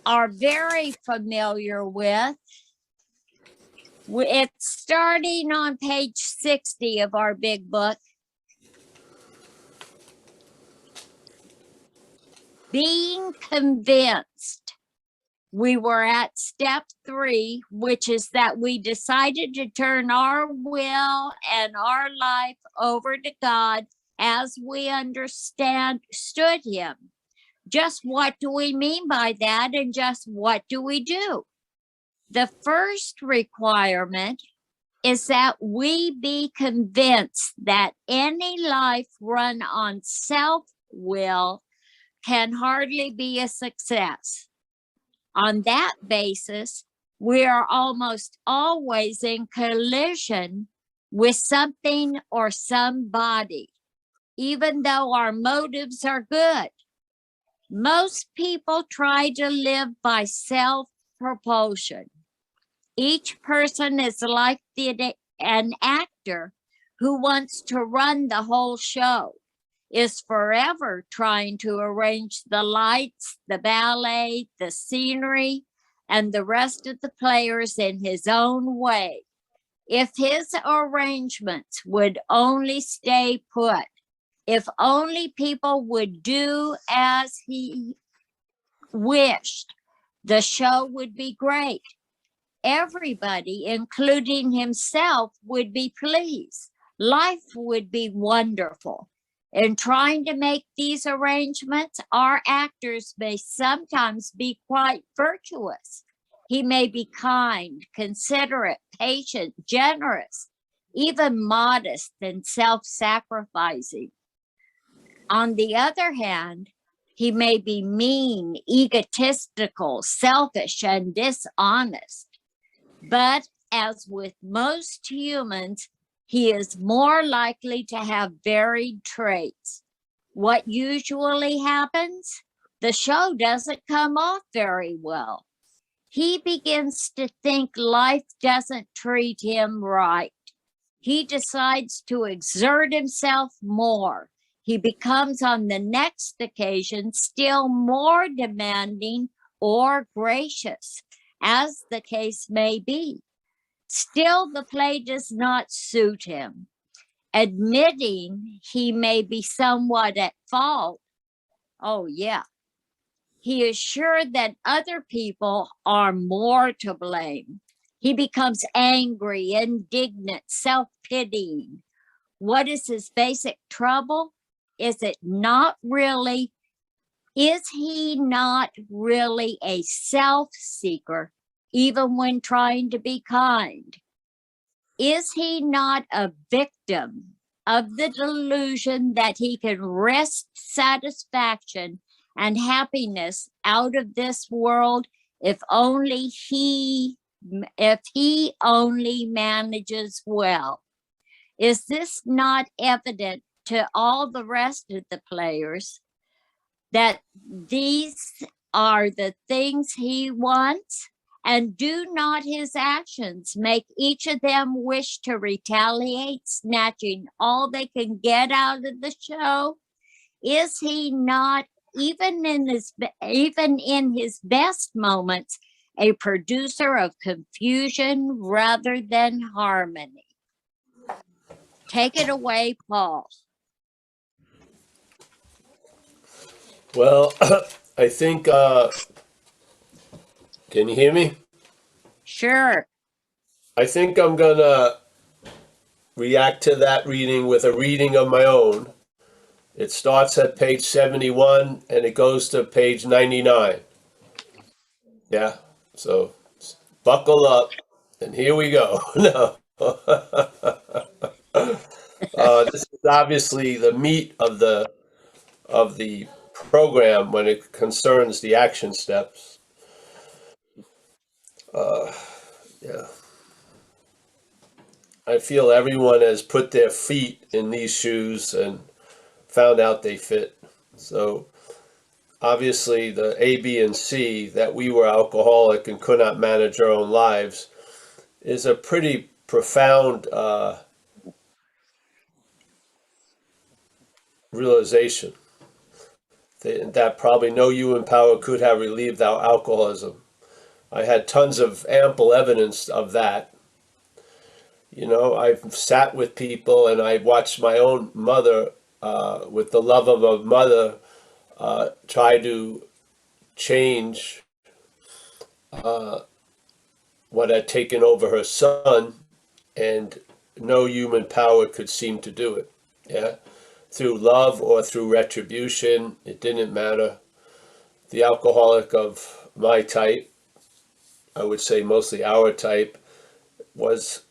are very familiar with. It's starting on page 60 of our big book. Being convinced. We were at step 3, which is that we decided to turn our will and our life over to God as we understood him. Just what do we mean by that, and just what do we do? The first requirement is that we be convinced that any life run on self-will can hardly be a success. On that basis, we are almost always in collision with something or somebody, even though our motives are good. Most people try to live by self-propulsion. Each person is like an actor who wants to run the whole show, is forever trying to arrange the lights, the ballet, the scenery, and the rest of the players in his own way. If his arrangements would only stay put, if only people would do as he wished, the show would be great. Everybody, including himself, would be pleased. Life would be wonderful. In trying to make these arrangements, our actors may sometimes be quite virtuous. He may be kind, considerate, patient, generous, even modest and self-sacrificing. On the other hand, he may be mean, egotistical, selfish, and dishonest. But as with most humans, he is more likely to have varied traits. What usually happens? The show doesn't come off very well. He begins to think life doesn't treat him right. He decides to exert himself more. He becomes on the next occasion still more demanding or gracious, as the case may be. Still, the play does not suit him. Admitting he may be somewhat at fault, oh yeah, he is sure that other people are more to blame. He becomes angry, indignant, self-pitying. What is his basic trouble? Is he not really a self-seeker, even when trying to be kind? Is he not a victim of the delusion that he can wrest satisfaction and happiness out of this world if he only manages well? Is this not evident to all the rest of the players, that these are the things he wants? And do not his actions make each of them wish to retaliate, snatching all they can get out of the show? Is he not, even in his best moments, a producer of confusion rather than harmony? Take it away, Paul. Well, I think, can you hear me? Sure. I think I'm going to react to that reading with a reading of my own. It starts at page 71 and it goes to page 99. Yeah, so buckle up and here we go. No. This is obviously the meat of the program when it concerns the action steps. Yeah. I feel everyone has put their feet in these shoes and found out they fit. So obviously the A, B, and C, that we were alcoholic and could not manage our own lives, is a pretty profound realization. that probably no human power could have relieved our alcoholism. I had tons of ample evidence of that. I've sat with people and I watched my own mother, with the love of a mother, try to change what had taken over her son, and no human power could seem to do it. Yeah, through love or through retribution, it didn't matter. The alcoholic of my type, I would say mostly our type, was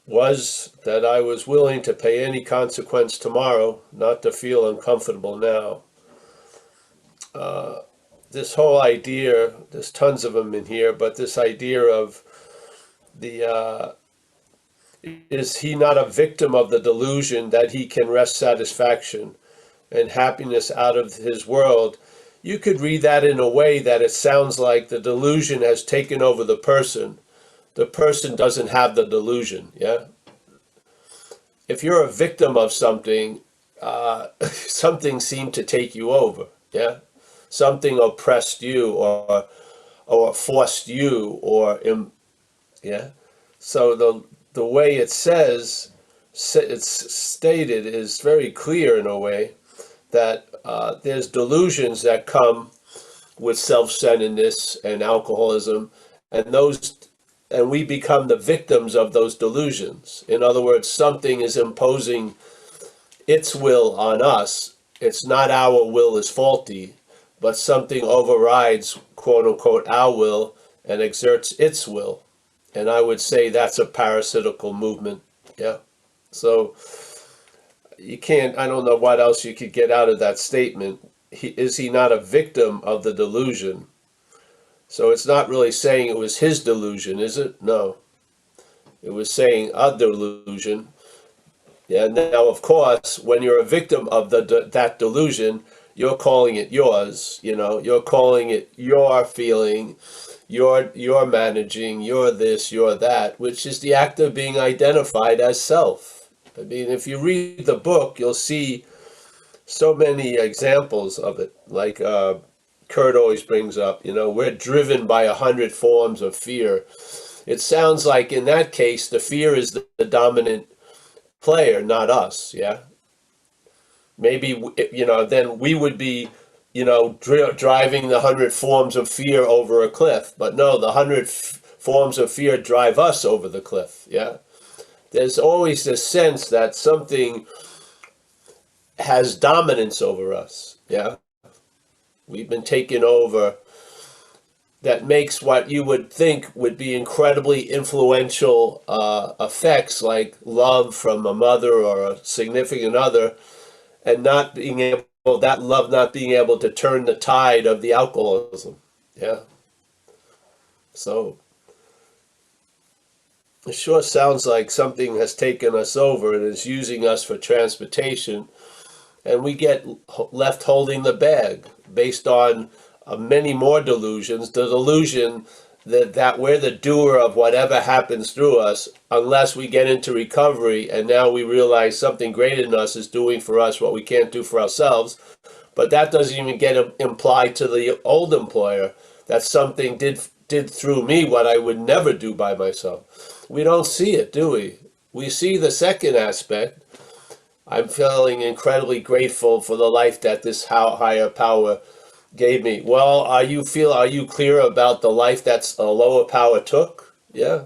that I was willing to pay any consequence tomorrow, not to feel uncomfortable now. This whole idea, there's tons of them in here, but this idea of is he not a victim of the delusion that he can wrest satisfaction and happiness out of his world? You could read that in a way that it sounds like the delusion has taken over the person. The person doesn't have the delusion, yeah? If you're a victim of something, something seemed to take you over, yeah? Something oppressed you or forced you yeah? So the way it's stated is very clear in a way that there's delusions that come with self-centeredness and alcoholism, and we become the victims of those delusions. In other words, something is imposing its will on us. It's not our will is faulty, but something overrides, quote unquote, our will and exerts its will. And I would say that's a parasitical movement. Yeah. So you can't, I don't know what else you could get out of that statement. Is he not a victim of the delusion? So it's not really saying it was his delusion, is it? No. It was saying a delusion. Yeah. Now, of course, when you're a victim of that delusion, you're calling it yours. You're calling it your feeling. You're managing, you're this, you're that, which is the act of being identified as self. I mean, if you read the book, you'll see so many examples of it. Like Kurt always brings up, we're driven by 100 forms of fear. It sounds like in that case, the fear is the dominant player, not us, yeah? Maybe, then we would be driving the 100 forms of fear over a cliff. But no, the 100 forms of fear drive us over the cliff, yeah? There's always this sense that something has dominance over us, yeah? We've been taken over. That makes what you would think would be incredibly influential effects, like love from a mother or a significant other, and not being able, that love not being able to turn the tide of the alcoholism. Yeah. So it sure sounds like something has taken us over and is using us for transportation, and we get left holding the bag based on many more delusions. The delusion that we're the doer of whatever happens through us, unless we get into recovery and now we realize something greater than us is doing for us what we can't do for ourselves. But that doesn't even get implied to the old employer, that something did through me what I would never do by myself. We don't see it, do we? We see the second aspect. I'm feeling incredibly grateful for the life that this higher power gave me. Well, are you clear about the life that's a lower power took? Yeah.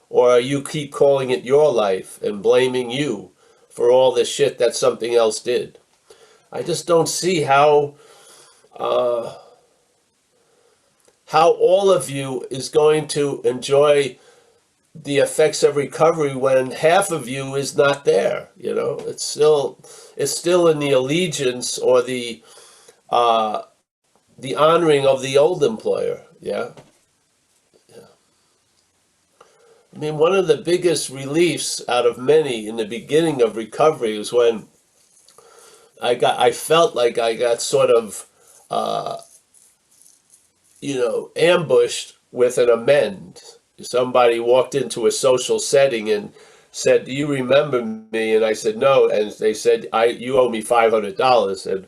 Or are you keep calling it your life and blaming you for all the shit that something else did? I just don't see how all of you is going to enjoy the effects of recovery when half of you is not there. It's still in the allegiance or the honoring of the old employer. Yeah. I mean, one of the biggest reliefs out of many in the beginning of recovery was when I felt like I got sort of ambushed with an amend. Somebody walked into a social setting and said, "Do you remember me?" And I said, "No." And they said, "You owe me $500."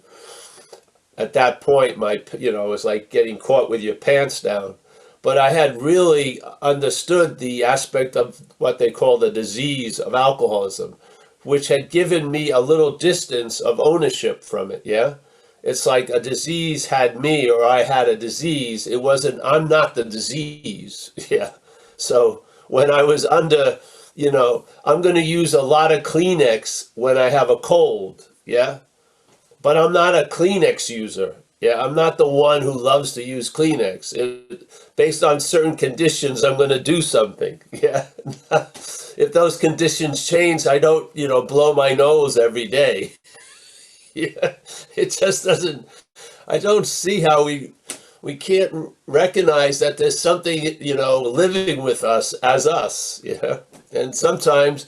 at that point, it was like getting caught with your pants down. But I had really understood the aspect of what they call the disease of alcoholism, which had given me a little distance of ownership from it. Yeah. It's like a disease had me, or I had a disease. It wasn't, I'm not the disease. Yeah. So when I was under, I'm going to use a lot of Kleenex when I have a cold. Yeah. But I'm not a Kleenex user. Yeah, I'm not the one who loves to use Kleenex. Based on certain conditions, I'm going to do something. Yeah. If those conditions change, I don't, blow my nose every day. Yeah. It just doesn't, I don't see how we can't recognize that there's something, living with us as us. Yeah. And sometimes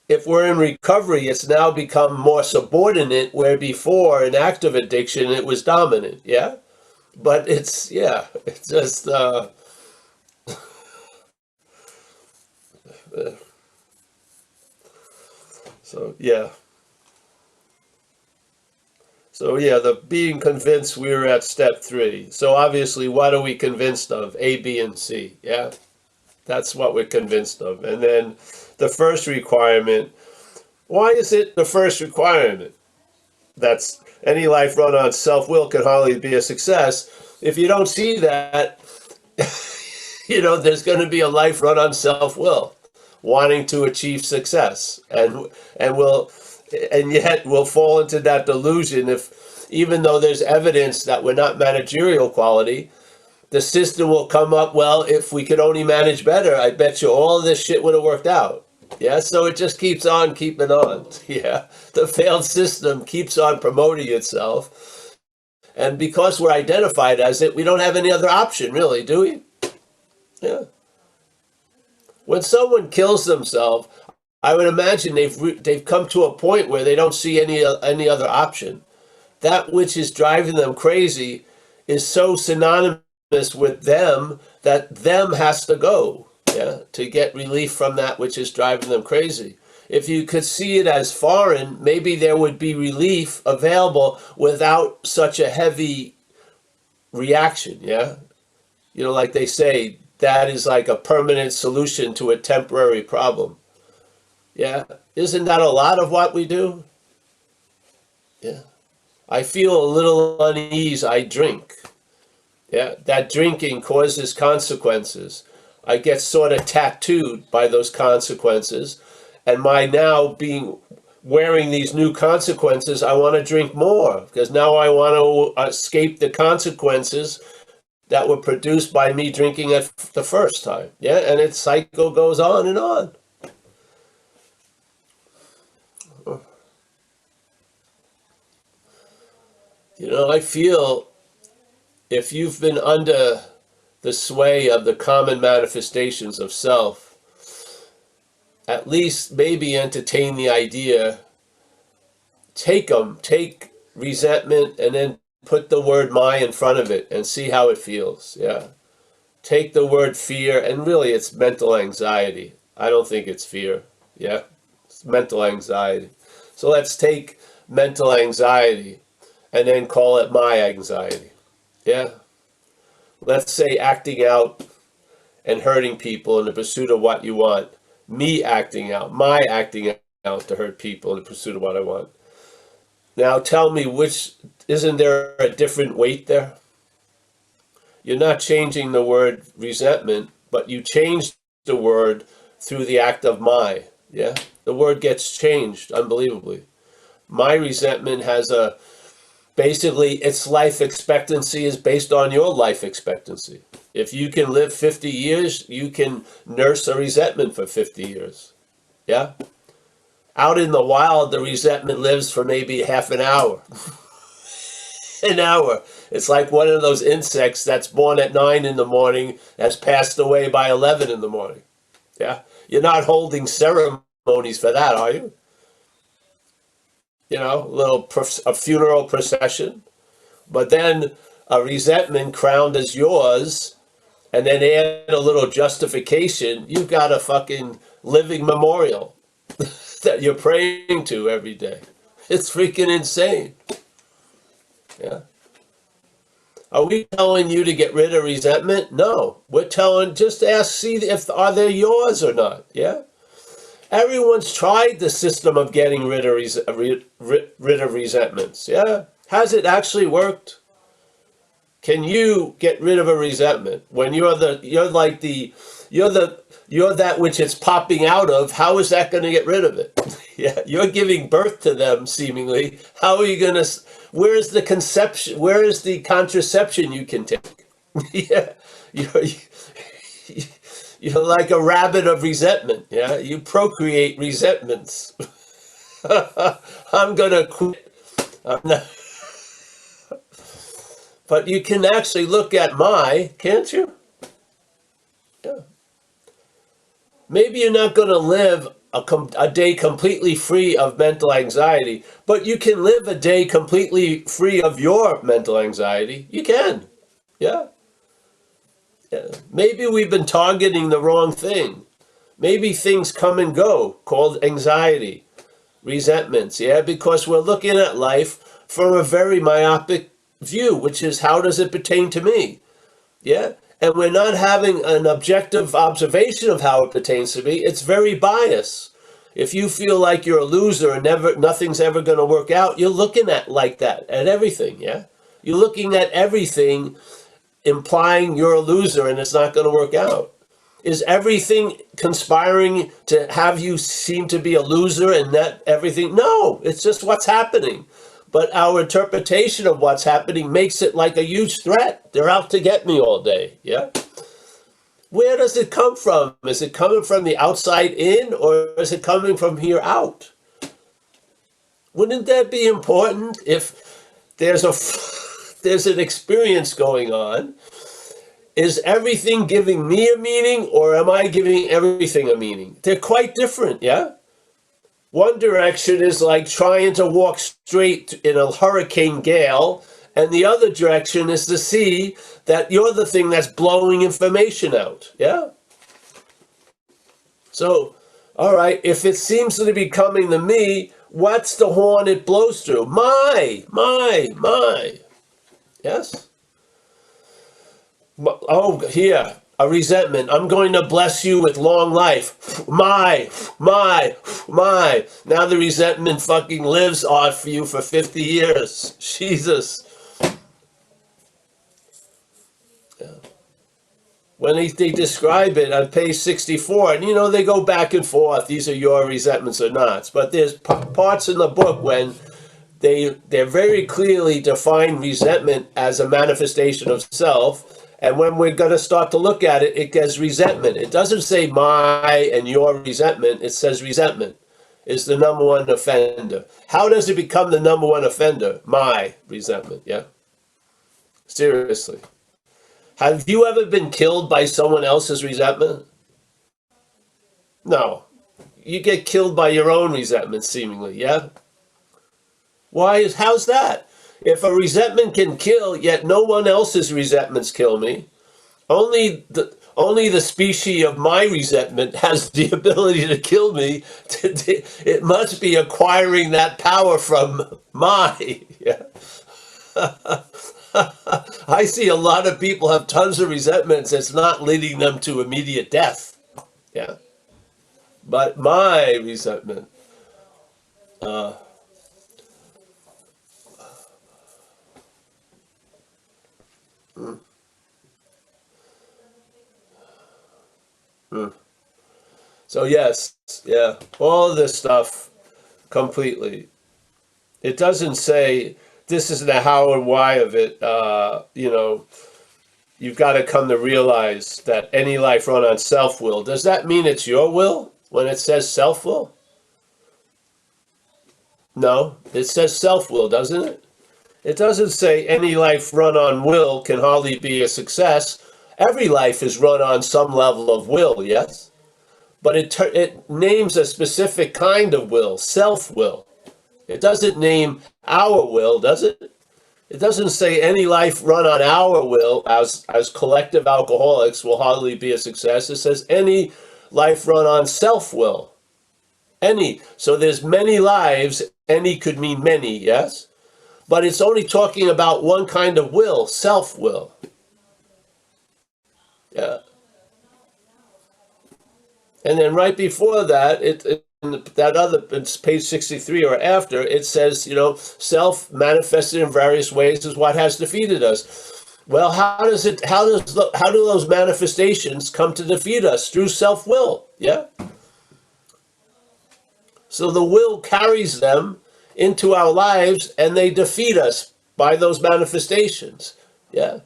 if we're in recovery, it's now become more subordinate, where before in active addiction, it was dominant. Yeah. But it's just, so, yeah. So, yeah, the being convinced, we were at step 3. So obviously, what are we convinced of? A, B, and C. Yeah. That's what we're convinced of. And then the first requirement, why is it the first requirement? That's any life run on self-will can hardly be a success. If you don't see that, there's going to be a life run on self-will, wanting to achieve success, and yet we'll fall into that delusion. Even though there's evidence that we're not managerial quality, the system will come up, well, if we could only manage better, I bet you all this shit would have worked out. Yeah, so it just keeps on keeping on. Yeah, the failed system keeps on promoting itself. And because we're identified as it, we don't have any other option, really, do we? Yeah. When someone kills themselves, I would imagine they've come to a point where they don't see any other option. That which is driving them crazy is so synonymous with them that them has to go. Yeah, to get relief from that which is driving them crazy. If you could see it as foreign, maybe there would be relief available without such a heavy reaction. Yeah, like they say, that is like a permanent solution to a temporary problem. Yeah, isn't that a lot of what we do? Yeah, I feel a little unease, I drink. Yeah, that drinking causes consequences. I get sort of tattooed by those consequences, and my now wearing these new consequences, I want to drink more because now I want to escape the consequences that were produced by me drinking it the first time. Yeah, and its cycle goes on and on. I feel if you've been under the sway of the common manifestations of self, at least maybe entertain the idea, take resentment and then put the word my in front of it and see how it feels. Yeah. Take the word fear, and really it's mental anxiety. I don't think it's fear. Yeah. It's mental anxiety. So let's take mental anxiety and then call it my anxiety. Yeah. Let's say acting out and hurting people in the pursuit of what you want. Me acting out, my acting out to hurt people in the pursuit of what I want. Now tell me, isn't there a different weight there? You're not changing the word resentment, but you change the word through the act of my. Yeah, the word gets changed unbelievably. My resentment has basically its life expectancy is based on your life expectancy. If you can live 50 years, you can nurse a resentment for 50 years. Yeah. Out in the wild, the resentment lives for maybe half an hour. An hour. It's like one of those insects that's born at 9 in the morning, has passed away by 11 in the morning. Yeah. You're not holding ceremonies for that, are you? A funeral procession. But then a resentment crowned as yours, and then add a little justification, you've got a fucking living memorial that you're praying to every day. It's freaking insane. Yeah. Are we telling you to get rid of resentment? No. We're telling, just ask, see if are they yours or not. Yeah. Everyone's tried the system of getting rid of rid of resentments. Yeah. Has it actually worked? Can you get rid of a resentment when you're that which it's popping out of? How is that going to get rid of it? Yeah, you're giving birth to them seemingly. How are you going to? Where is the conception? Where is the contraception you can take? Yeah, you're, you're like a rabbit of resentment. Yeah, you procreate resentments. I'm gonna quit. I'm not. But you can actually look at can't you? Yeah. Maybe you're not going to live a day completely free of mental anxiety, but you can live a day completely free of your mental anxiety. You can. Yeah. Yeah. Maybe we've been targeting the wrong thing. Maybe things come and go, called anxiety, resentments. Yeah, because we're looking at life from a very myopic view, which is how does it pertain to me? Yeah. And we're not having an objective observation of how it pertains to me. It's very biased. If you feel like you're a loser and nothing's ever going to work out, you're looking at like that at everything. Yeah. You're looking at everything implying you're a loser and it's not going to work out. Is everything conspiring to have you seem to be a loser and that everything? No, it's just what's happening. But our interpretation of what's happening makes it like a huge threat. They're out to get me all day. Yeah. Where does it come from? Is it coming from the outside in, or is it coming from here out? Wouldn't that be important if there's an experience going on? Is everything giving me a meaning, or am I giving everything a meaning? They're quite different. Yeah. One direction is like trying to walk straight in a hurricane gale, and the other direction is to see that you're the thing that's blowing information out. Yeah? So, all right, if it seems to be coming to me, what's the horn it blows through? My. Yes? Oh, here. A resentment. I'm going to bless you with long life. My. Now the resentment fucking lives off you for 50 years. Jesus. Yeah. When they describe it on page 64, and they go back and forth. These are your resentments or not. But there's parts in the book when they're very clearly define resentment as a manifestation of self. And when we're going to start to look at it, it gets resentment. It doesn't say my and your resentment. It says resentment is the number one offender. How does it become the number one offender? My resentment, yeah? Seriously. Have you ever been killed by someone else's resentment? No. You get killed by your own resentment, seemingly, yeah? How's that? If a resentment can kill, yet no one else's resentments kill me, only the species of my resentment has the ability to kill me. It must be acquiring that power from my. Yeah. I see a lot of people have tons of resentments. It's not leading them to immediate death. Yeah. But my resentment. So yes, yeah, all this stuff completely. It doesn't say this is the how and why of it. You've got to come to realize that any life run on self-will. Does that mean it's your will when it says self-will? No, it says self-will, doesn't it? It doesn't say any life run on will can hardly be a success. Every life is run on some level of will, yes? But it names a specific kind of will, self-will. It doesn't name our will, does it? It doesn't say any life run on our will as collective alcoholics will hardly be a success. It says any life run on self-will. Any. So there's many lives. Any could mean many, yes? but it's only talking about one kind of will, self-will. Yeah. And then right before that, that other, it's page 63 or after, it says, self manifested in various ways is what has defeated us. Well, how do those manifestations come to defeat us? Through self-will, yeah? So the will carries them into our lives and they defeat us by those manifestations. Yeah.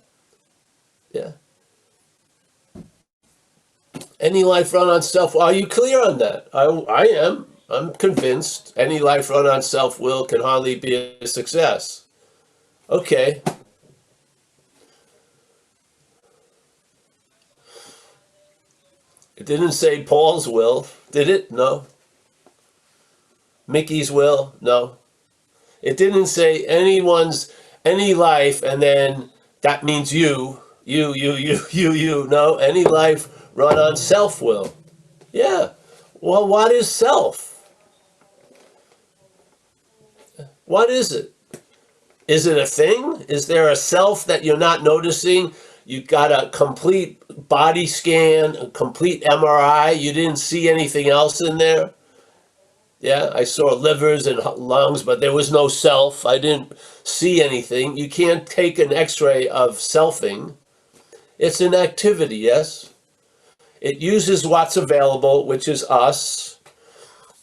Yeah. Any life run on self, are you clear on that? I am. I'm convinced any life run on self-will can hardly be a success. Okay. It didn't say Paul's will, did it? No. Mickey's will? No. It didn't say any life, and then that means you. No, any life run on self-will. Yeah. Well, what is self? What is it? Is it a thing? Is there a self that you're not noticing? You got a complete body scan, a complete MRI. You didn't see anything else in there? Yeah, I saw livers and lungs, but there was no self. I didn't see anything. You can't take an x-ray of selfing. It's an activity, yes? It uses what's available, which is us.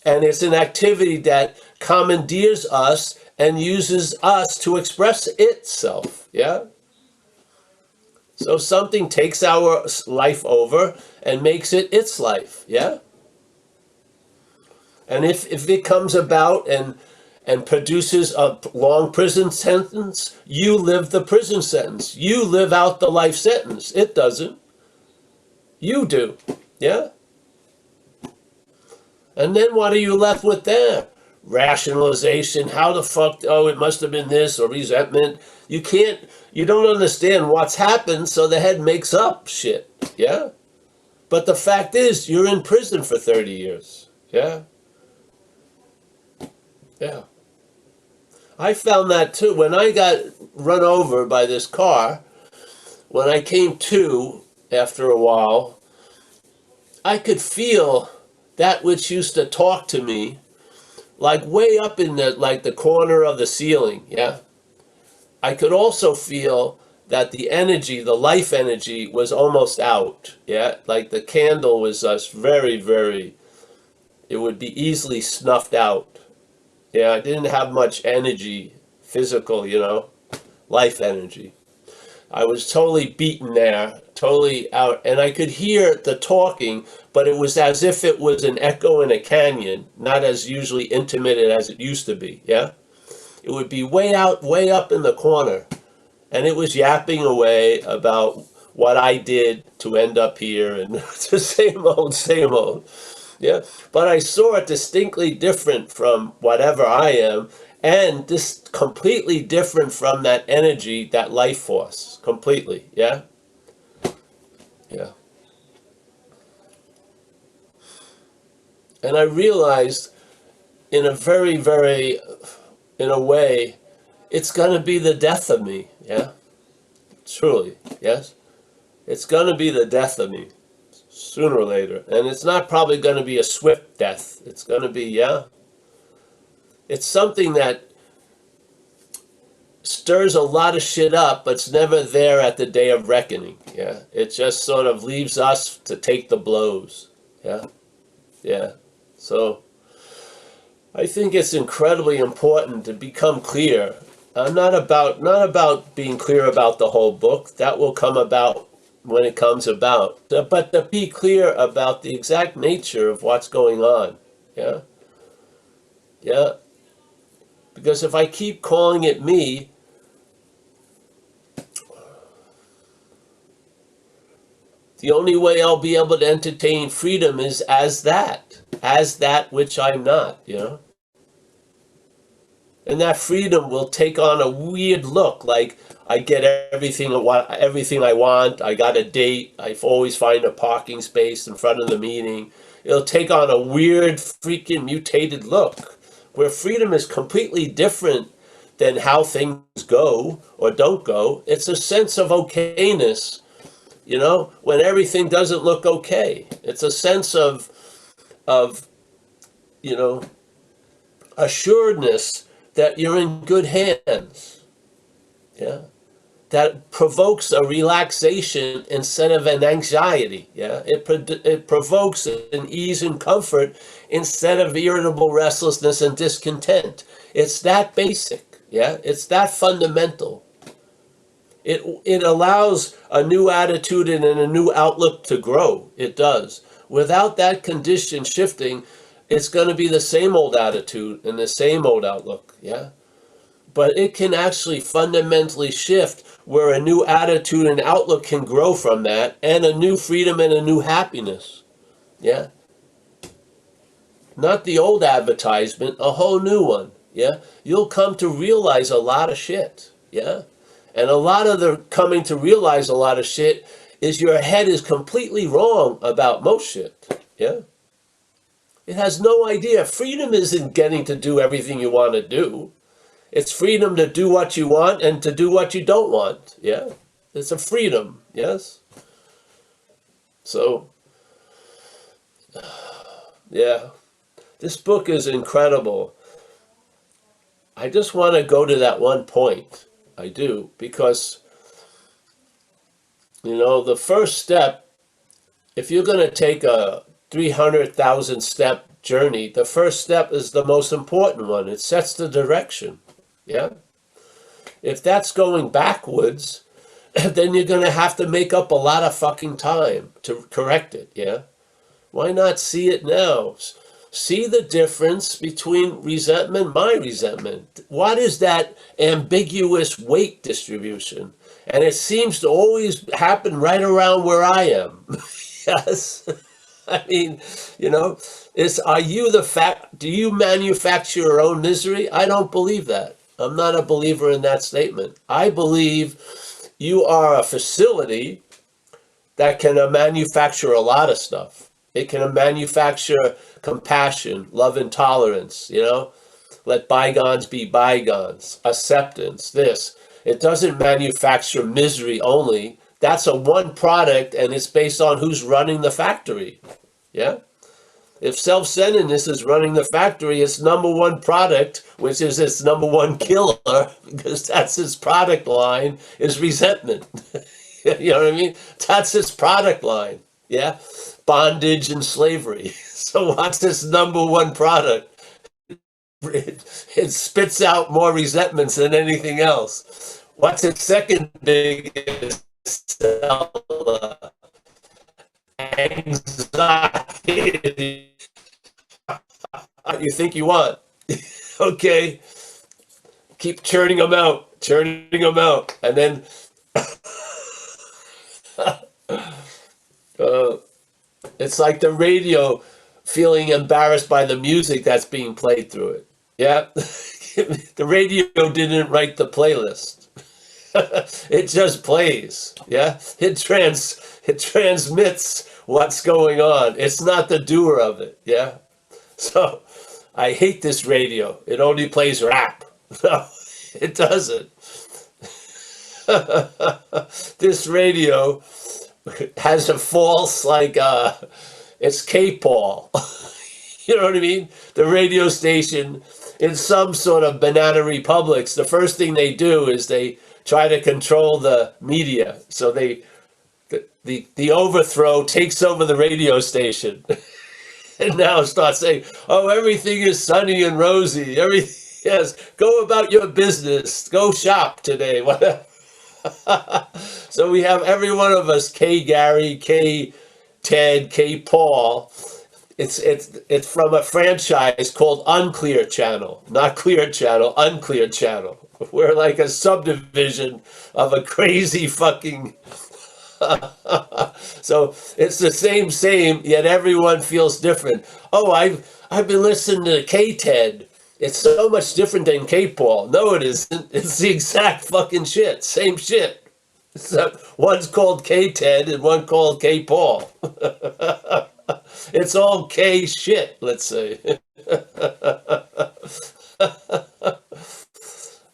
And it's an activity that commandeers us and uses us to express itself, yeah? So something takes our life over and makes it its life, yeah? And if it comes about and produces a long prison sentence, you live the prison sentence. You live out the life sentence. It doesn't. You do, yeah? And then what are you left with there? Rationalization, how the fuck, oh, it must have been this, or resentment. You don't understand what's happened, so the head makes up shit, yeah? But the fact is, you're in prison for 30 years, yeah? Yeah. I found that too. When I got run over by this car, when I came to after a while, I could feel that which used to talk to me, like way up in the corner of the ceiling, yeah? I could also feel that the energy, the life energy, was almost out, yeah? Like the candle was just very, very, it would be easily snuffed out. Yeah, I didn't have much energy, physical, life energy. I was totally beaten there, totally out, and I could hear the talking, but it was as if it was an echo in a canyon, not as usually intimate as it used to be, yeah? It would be way out, way up in the corner, and it was yapping away about what I did to end up here, and it's the same old, yeah? But I saw it distinctly different from whatever I am, and this completely different from that energy, that life force, completely, yeah? Yeah. And I realized in a very, very, in a way, it's going to be the death of me, yeah? Truly, yes? It's going to be the death of me, sooner or later. And it's not probably going to be a swift death. It's going to be, yeah? It's something that stirs a lot of shit up, but it's never there at the day of reckoning, yeah? It just sort of leaves us to take the blows, yeah? Yeah. So I think it's incredibly important to become clear. Not about being clear about the whole book. That will come about when it comes about. But to be clear about the exact nature of what's going on. Yeah? Yeah? Because if I keep calling it me, the only way I'll be able to entertain freedom is as that which I'm not, And that freedom will take on a weird look, like I get everything I want, I got a date, I always find a parking space in front of the meeting. It'll take on a weird, freaking mutated look, where freedom is completely different than how things go or don't go. It's a sense of okayness, when everything doesn't look okay. It's a sense of assuredness that you're in good hands. Yeah. That provokes a relaxation instead of an anxiety. Yeah. It provokes an ease and comfort instead of irritable restlessness and discontent. It's that basic. Yeah. It's that fundamental. It allows a new attitude and a new outlook to grow. It does. Without that condition shifting, it's going to be the same old attitude and the same old outlook. Yeah. But it can actually fundamentally shift where a new attitude and outlook can grow from that, and a new freedom and a new happiness. Yeah. Not the old advertisement, a whole new one. Yeah. You'll come to realize a lot of shit. Yeah. And a lot of the coming to realize a lot of shit is your head is completely wrong about most shit. Yeah. It has no idea. Freedom isn't getting to do everything you want to do. It's freedom to do what you want and to do what you don't want. Yeah. It's a freedom. Yes. So, yeah. This book is incredible. I just want to go to that one point. I do, because, the first step, if you're going to take a 300,000 step journey, the first step is the most important one. It sets the direction. Yeah. If that's going backwards, then you're going to have to make up a lot of fucking time to correct it. Yeah. Why not see it now? See the difference between resentment, my resentment. What is that ambiguous weight distribution? And it seems to always happen right around where I am. Yes. I mean, do you manufacture your own misery? I don't believe that. I'm not a believer in that statement. I believe you are a facility that can manufacture a lot of stuff. It can manufacture compassion, love and tolerance, let bygones be bygones, acceptance, this. It doesn't manufacture misery only. That's a one product, and it's based on who's running the factory. Yeah? If self-centeredness is running the factory, its number one product, which is its number one killer, because that's its product line, is resentment. You know what I mean? That's its product line. Yeah? Bondage and slavery. So what's its number one product? It spits out more resentments than anything else. What's its second biggest seller? Anxiety. You think you want. Okay. Keep churning them out. And then it's like the radio feeling embarrassed by the music that's being played through it. Yeah. The radio didn't write the playlist. It just plays. Yeah. It transmits what's going on. It's not the doer of it. Yeah. So I hate this radio. It only plays rap. No, it doesn't. This radio has a false, it's K-Paul. You know what I mean? The radio station in some sort of banana republics, the first thing they do is they try to control the media. So the overthrow takes over the radio station. And now starts saying, oh, everything is sunny and rosy. Yes, go about your business. Go shop today. Whatever. So we have every one of us, K Gary, K Ted, K Paul. It's from a franchise called Unclear Channel. Not Clear Channel, Unclear Channel. We're like a subdivision of a crazy fucking... So it's the same, yet everyone feels different. Oh, I've been listening to K-Ted. It's so much different than K-Paul. No, it isn't. It's the exact fucking shit. Same shit. Except one's called K-Ted and one called K-Paul. It's all K shit, let's say.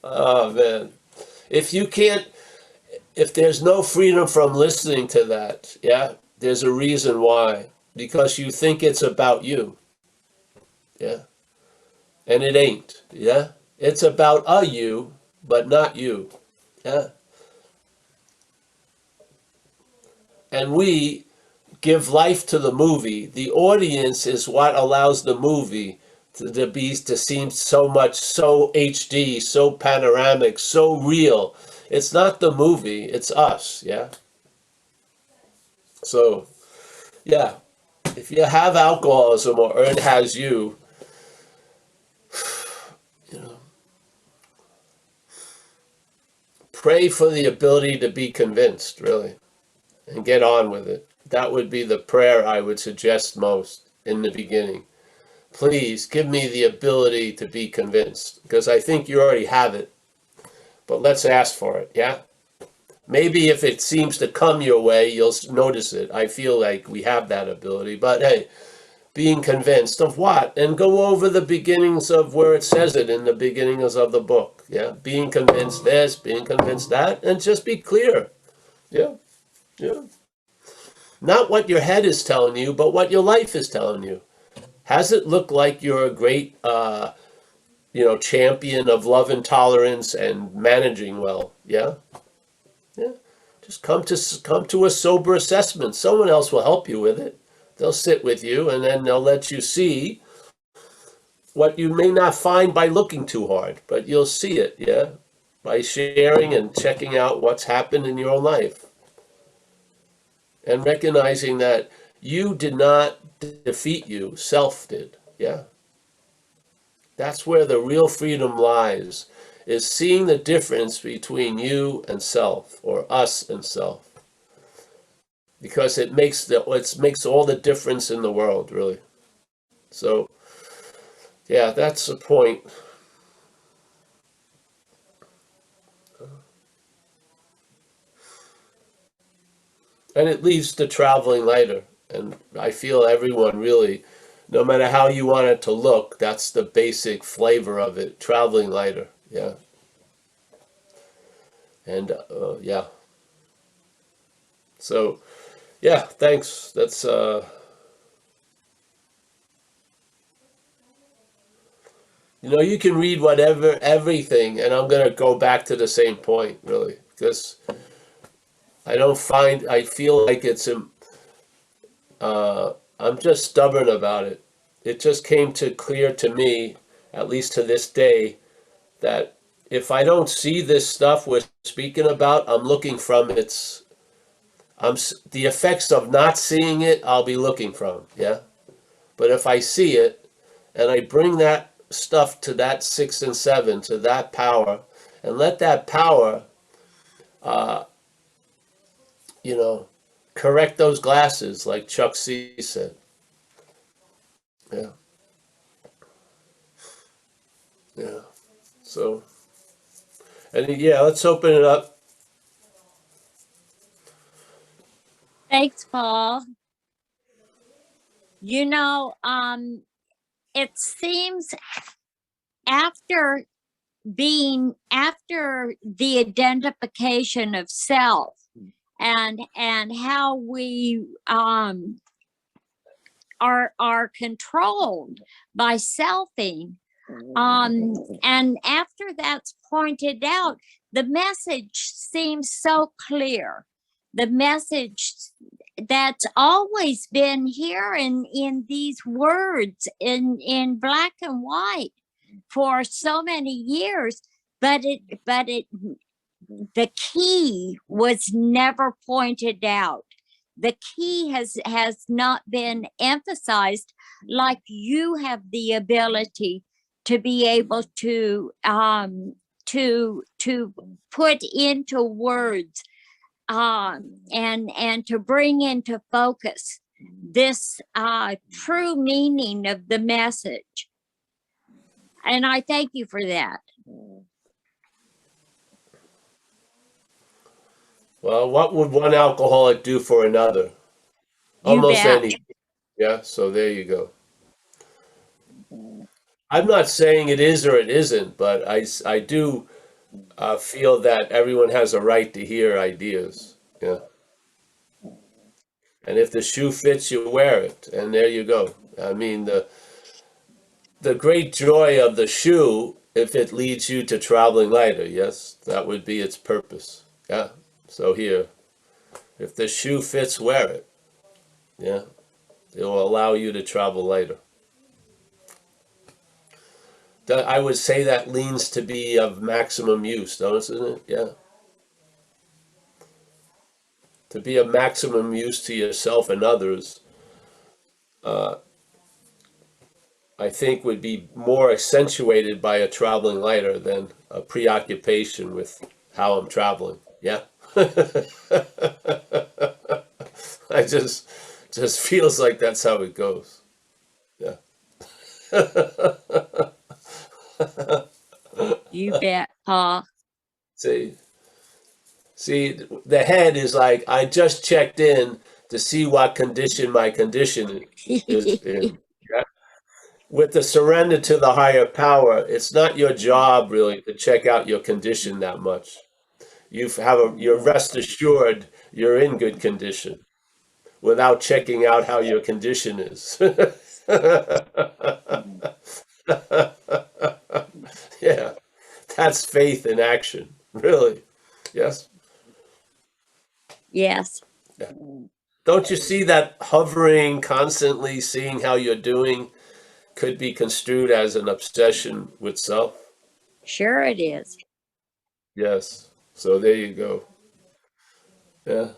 Oh man, if you can't, if there's no freedom from listening to that, yeah, there's a reason why. Because you think it's about you, yeah, and it ain't, yeah. It's about a you, but not you, yeah. And we give life to the movie. The audience is what allows the movie to seem so much so HD, so panoramic, so real. It's not the movie, it's us, yeah. So, yeah, if you have alcoholism or it has you, you know, pray for the ability to be convinced, really, and get on with it. That would be the prayer I would suggest most in the beginning. Please give me the ability to be convinced, because I think you already have it. But let's ask for it, yeah? Maybe if it seems to come your way, you'll notice it. I feel like we have that ability. But hey, being convinced of what? And go over the beginnings of where it says it in the beginnings of the book, yeah? Being convinced this, being convinced that, and just be clear, yeah? Yeah. Not what your head is telling you, but what your life is telling you. Has it looked like you're a great champion of love and tolerance and managing well? Yeah, yeah. Just come to a sober assessment. Someone else will help you with it. They'll sit with you and then they'll let you see what you may not find by looking too hard, but you'll see it. Yeah, by sharing and checking out what's happened in your own life and recognizing that you did not defeat you, self did. Yeah. That's where the real freedom lies, is seeing the difference between you and self, or us and self. Because it makes all the difference in the world, really. So, yeah, that's the point. And it leads to traveling lighter. And I feel everyone really, no matter how you want it to look, that's the basic flavor of it, traveling lighter. Yeah. And yeah. So, yeah, thanks. That's you can read whatever, everything, and I'm gonna go back to the same point, really, because I feel like I'm just stubborn about it. It just came to clear to me, at least to this day, that if I don't see this stuff we're speaking about, I'm looking from the effects of not seeing it, I'll be looking from, yeah? But if I see it, and I bring that stuff to that 6 and 7, to that power, and let that power, uh, you know, correct those glasses, like Chuck C said. Yeah, yeah. So, and yeah, let's open it up. Thanks, Paul. It seems after after the identification of self and how we are controlled by selfing, and after that's pointed out, the message seems so clear. The message that's always been here in these words in black and white for so many years, but the key was never pointed out. The key has not been emphasized, like you have the ability to be able to put into words, and to bring into focus this true meaning of the message. And I thank you for that. Well, what would one alcoholic do for another? You Almost bet. anything. Yeah, so there you go. I'm not saying it is or it isn't, but I do feel that everyone has a right to hear ideas. Yeah. And if the shoe fits, you wear it, and there you go. I mean, the great joy of the shoe, if it leads you to traveling lighter, yes, that would be its purpose. Yeah. So here, if the shoe fits, wear it. Yeah. It will allow you to travel lighter. I would say that leans to be of maximum use, doesn't it? Yeah. To be of maximum use to yourself and others, uh, I think would be more accentuated by a traveling lighter than a preoccupation with how I'm traveling. Yeah. I just feels like that's how it goes. Yeah. You bet, Paul. See, see, the head is like, I just checked in to see what condition my condition is in. Yeah. With the surrender to the higher power, it's not your job really to check out your condition that much. You're rest assured you're in good condition without checking out how your condition is. Yeah, that's faith in action, really. Yes. Yes, Yeah. Don't you see that hovering, constantly seeing how you're doing could be construed as an obsession with self? sure it is. Yes. So there you go. Yeah.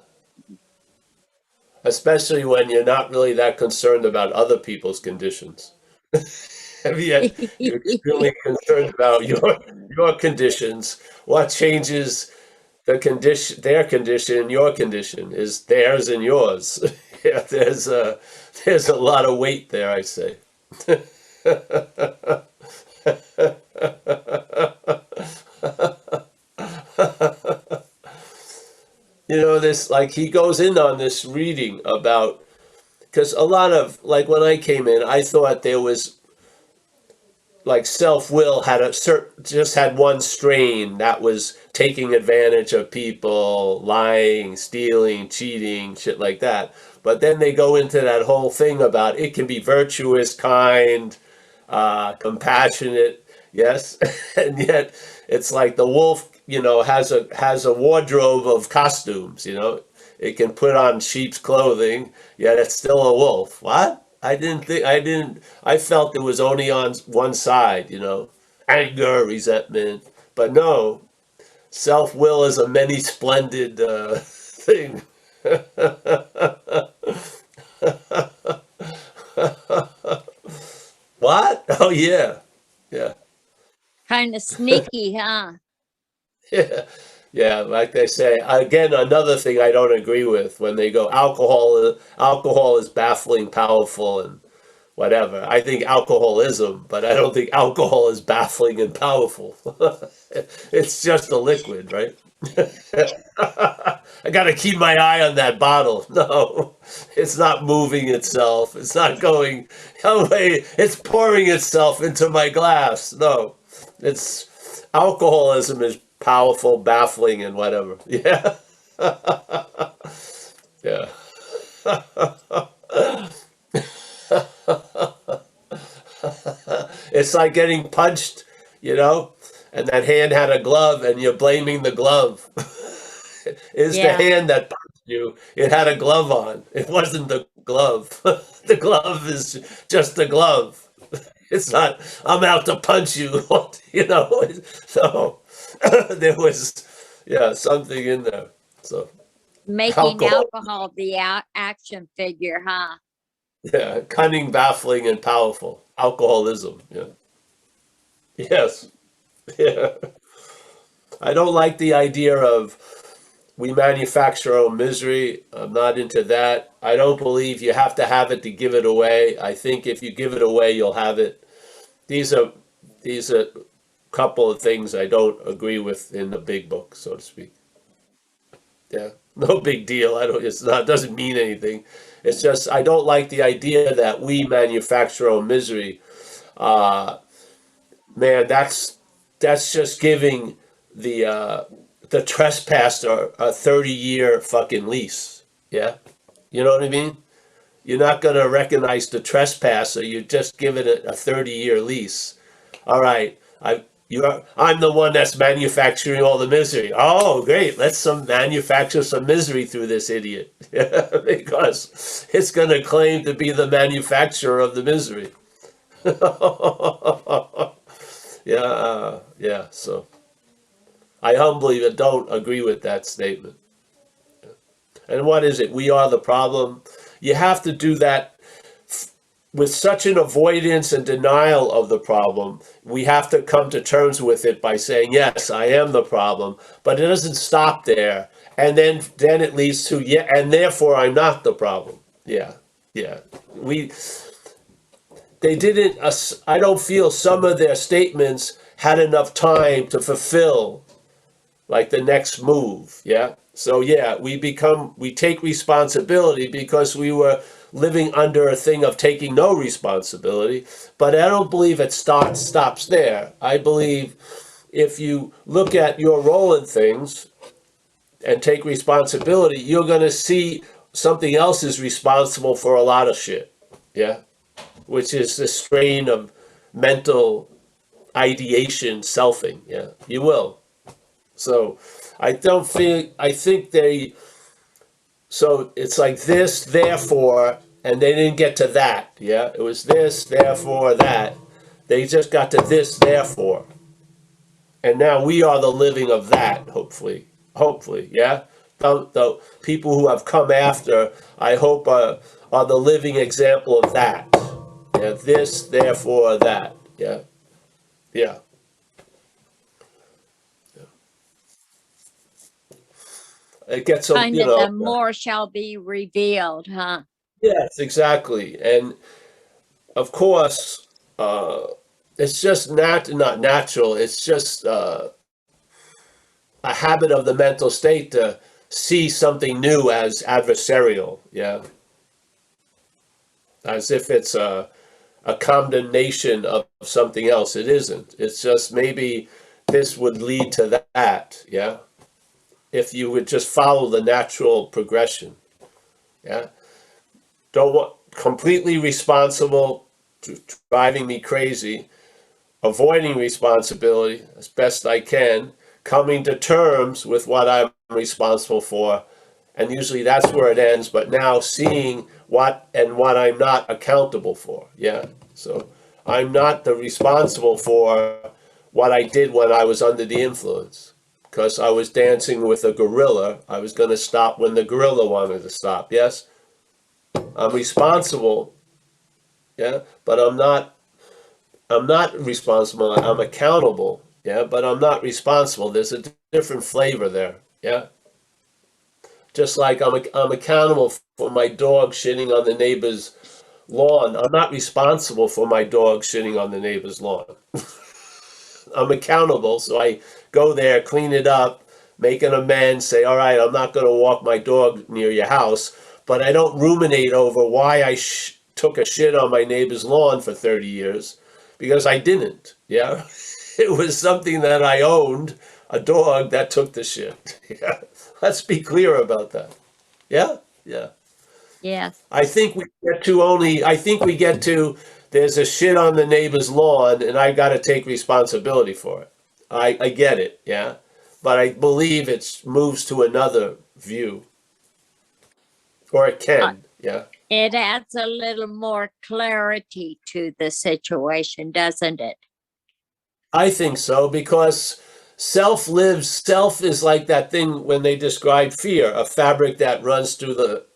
Especially when you're not really that concerned about other people's conditions. Yet you're extremely concerned about your conditions. What changes their condition, your condition is theirs and yours. Yeah, there's a lot of weight there, I say. This, like, he goes in on this reading about, because a lot of, like, when I came in, I thought there was, like, self-will had just had one strain that was taking advantage of people, lying, stealing, cheating, shit like that. But then they go into that whole thing about it can be virtuous, kind, compassionate, yes, and yet it's like the wolf, has a wardrobe of costumes. It can put on sheep's clothing, yet it's still a wolf. What? I felt it was only on one side, anger, resentment. But no, self will is a many splendid thing. What? Oh, yeah. Yeah. Kind of sneaky, huh? Yeah. Yeah, like they say, again, another thing I don't agree with when they go alcohol is baffling, powerful, and whatever. I think alcoholism, but I don't think alcohol is baffling and powerful. It's just a liquid, right? I got to keep my eye on that bottle. No, it's not moving itself. It's not going away. It's pouring itself into my glass. No, it's alcoholism is powerful, baffling, and whatever. Yeah. Yeah. It's like getting punched, and that hand had a glove, and you're blaming the glove. It's the Yeah, hand that punched you. It had a glove on. It wasn't the glove. The glove is just the glove. It's not, I'm out to punch you, So there was, yeah, something in there. So making alcohol, alcohol the action figure, huh? yeah, cunning, baffling, and powerful. Alcoholism, yeah. Yes, yeah. I don't like the idea of we manufacture our own misery. I'm not into that. I don't believe you have to have it to give it away. I think if you give it away, you'll have it. These are a couple of things I don't agree with in the big book, so to speak. Yeah, no big deal. I don't. It's not. Doesn't mean anything. It's just I don't like the idea that we manufacture our own misery. Uh, Man, that's just giving the trespasser a 30-year fucking lease. Yeah, you know what I mean? You're not going to recognize the trespasser. You just give it a 30-year lease. All right, I'm the one that's manufacturing all the misery. Oh, great! Let's manufacture some misery through this idiot, because it's going to claim to be the manufacturer of the misery. Yeah. So I humbly don't agree with that statement. And what is it? We are the problem. You have to do that with such an avoidance and denial of the problem. We have to come to terms with it by saying, yes, I am the problem, but it doesn't stop there. And then it leads to, yeah, and therefore I'm not the problem. Yeah. They didn't, I don't feel some of their statements had enough time to fulfill like the next move. Yeah. So yeah, we take responsibility because we were living under a thing of taking no responsibility. But I don't believe it stops there. I believe if you look at your role in things and take responsibility, you're going to see something else is responsible for a lot of shit. Yeah. Which is the strain of mental ideation, selfing. Yeah, you will. So I think so it's like this, therefore, and they didn't get to that. Yeah, it was this, therefore, that. They just got to this, therefore. And now we are the living of that, hopefully, yeah? The people who have come after, I hope, are the living example of that. Yeah, this, therefore, that. Yeah. It gets some, Kind of the more shall be revealed, huh? Yes, exactly. And of course, it's just not natural. It's just a habit of the mental state to see something new as adversarial. Yeah. As if it's a condemnation of something else. It isn't. It's just maybe this would lead to that. Yeah. If you would just follow the natural progression. Yeah. Don't want completely responsible, driving me crazy, avoiding responsibility as best I can, coming to terms with what I'm responsible for. And usually that's where it ends, but now seeing what I'm not accountable for. Yeah. So I'm not the responsible for what I did when I was under the influence. Because I was dancing with a gorilla. I was going to stop when the gorilla wanted to stop. Yes? I'm responsible. Yeah? But I'm not responsible. I'm accountable. Yeah? But I'm not responsible. There's a different flavor there. Yeah? Just like I'm accountable for my dog shitting on the neighbor's lawn. I'm not responsible for my dog shitting on the neighbor's lawn. I'm accountable, so I go there, clean it up, make an amends, say, all right, I'm not going to walk my dog near your house, but I don't ruminate over why I took a shit on my neighbor's lawn for 30 years, because I didn't, yeah? It was something that I owned, a dog that took the shit. Yeah. Let's be clear about that. Yeah? Yeah. Yes. I think we get to there's a shit on the neighbor's lawn and I got to take responsibility for it. I get it, yeah? But I believe it moves to another view. Or it can, yeah? It adds a little more clarity to the situation, doesn't it? I think so, because self is like that thing when they describe fear, a fabric that runs through the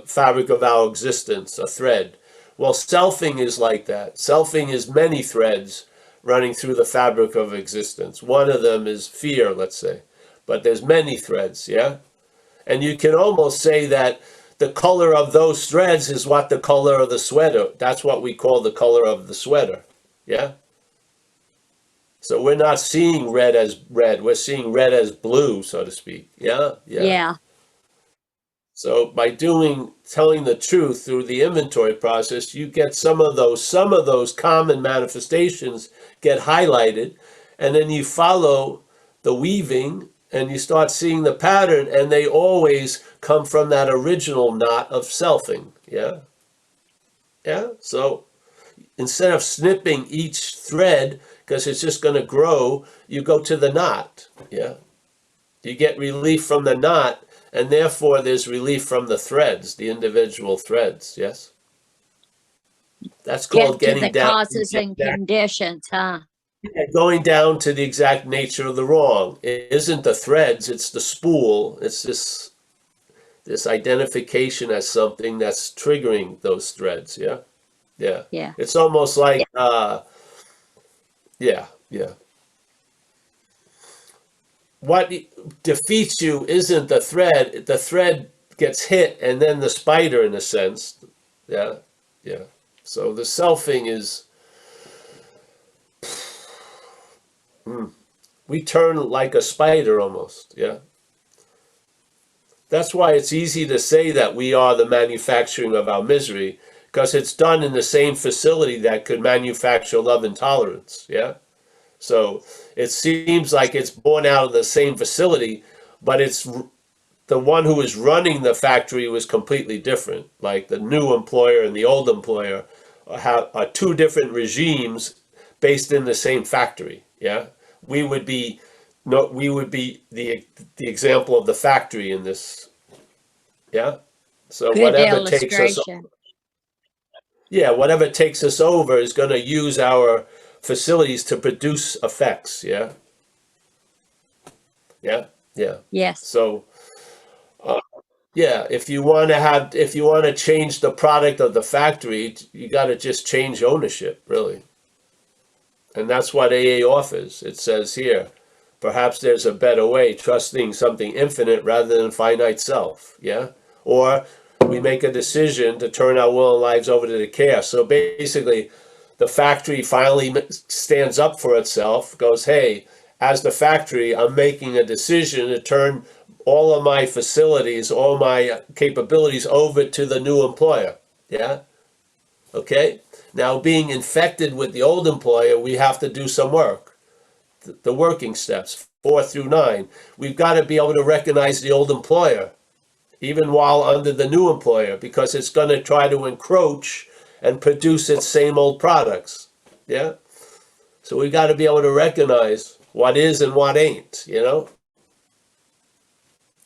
fabric of our existence, a thread. Well, selfing is like that. Selfing is many threads running through the fabric of existence. One of them is fear, let's say. But there's many threads, yeah? And you can almost say that the color of those threads is what the color of the sweater. That's what we call the color of the sweater, yeah? So we're not seeing red as red. We're seeing red as blue, so to speak. Yeah? Yeah. So by telling the truth through the inventory process, you get some of those common manifestations get highlighted, and then you follow the weaving, and you start seeing the pattern, and they always come from that original knot of selfing. Yeah. Yeah. So instead of snipping each thread because it's just going to grow, you go to the knot. Yeah. You get relief from the knot, and therefore there's relief from the threads, the individual threads. Yes. That's called Get to the getting down. causes and conditions, huh? Going down to the exact nature of the wrong. It isn't the threads, it's the spool. It's this identification as something that's triggering those threads. Yeah. Yeah. Yeah. It's almost like yeah. What defeats you isn't the thread. The thread gets hit, and then the spider, in a sense. Yeah. So the selfing is, we turn like a spider almost. Yeah. That's why it's easy to say that we are the manufacturing of our misery, because it's done in the same facility that could manufacture love and tolerance. Yeah. So it seems like it's born out of the same facility, but it's the one who is running the factory was completely different. Like the new employer and the old employer are two different regimes based in the same factory. Yeah. We would be the example of the factory in this. Yeah. So Good whatever takes us, illustration. whatever takes us over is going to use our facilities to produce effects. Yeah. Yes. So, if you want to change the product of the factory, you got to just change ownership, really. And that's what AA offers. It says here, perhaps there's a better way, trusting something infinite rather than finite self. Yeah. Or we make a decision to turn our will and lives over to the care. So basically, the factory finally stands up for itself, goes, hey, as the factory, I'm making a decision to turn all of my facilities, all my capabilities over to the new employer. Yeah. Okay. Now, being infected with the old employer, we have to do some work. The working steps, 4 through 9. We've got to be able to recognize the old employer, even while under the new employer, because it's going to try to encroach and produce its same old products. Yeah. So we got to be able to recognize what is and what ain't,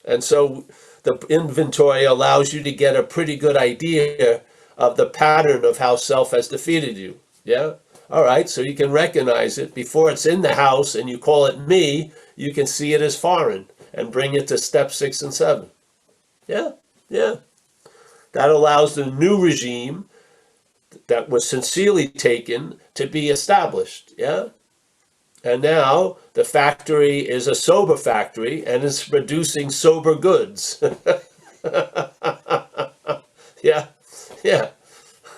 And so the inventory allows you to get a pretty good idea of the pattern of how self has defeated you. Yeah. All right. So you can recognize it before it's in the house and you call it me, you can see it as foreign and bring it to step 6 and 7. Yeah. That allows the new regime that was sincerely taken to be established. Yeah. And now the factory is a sober factory and is producing sober goods. Yeah.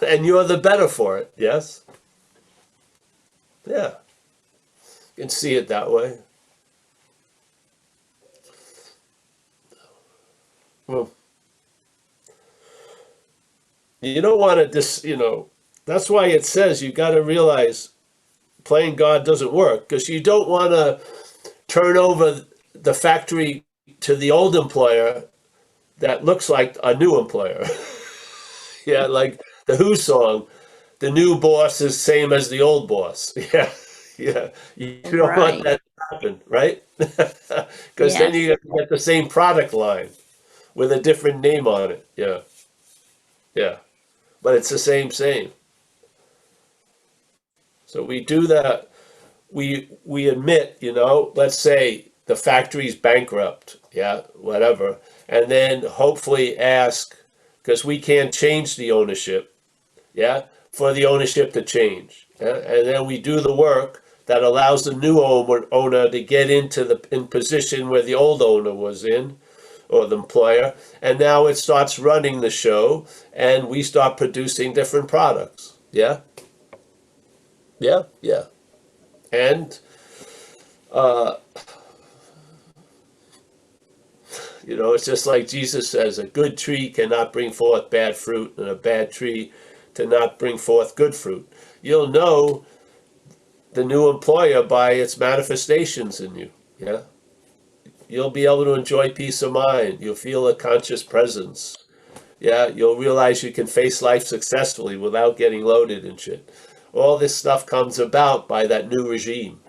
And you're the better for it. Yes. Yeah. You can see it that way. Well, you don't want to that's why it says you got to realize playing God doesn't work, because you don't want to turn over the factory to the old employer that looks like a new employer. Yeah, like the Who song, the new boss is same as the old boss. Yeah. You don't want that to happen, right? Because then you get the same product line with a different name on it. Yeah. But it's the same. So we do that. We admit, let's say the factory's bankrupt, whatever, and then hopefully ask, because we can't change the ownership, for the ownership to change, and then we do the work that allows the new owner to get in position where the old owner was in, or the employer, and now it starts running the show, and we start producing different products. Yeah. And it's just like Jesus says, a good tree cannot bring forth bad fruit, and a bad tree to not bring forth good fruit. You'll know the new employer by its manifestations in you. Yeah. You'll be able to enjoy peace of mind. You'll feel a conscious presence. Yeah. You'll realize you can face life successfully without getting loaded and shit. All this stuff comes about by that new regime.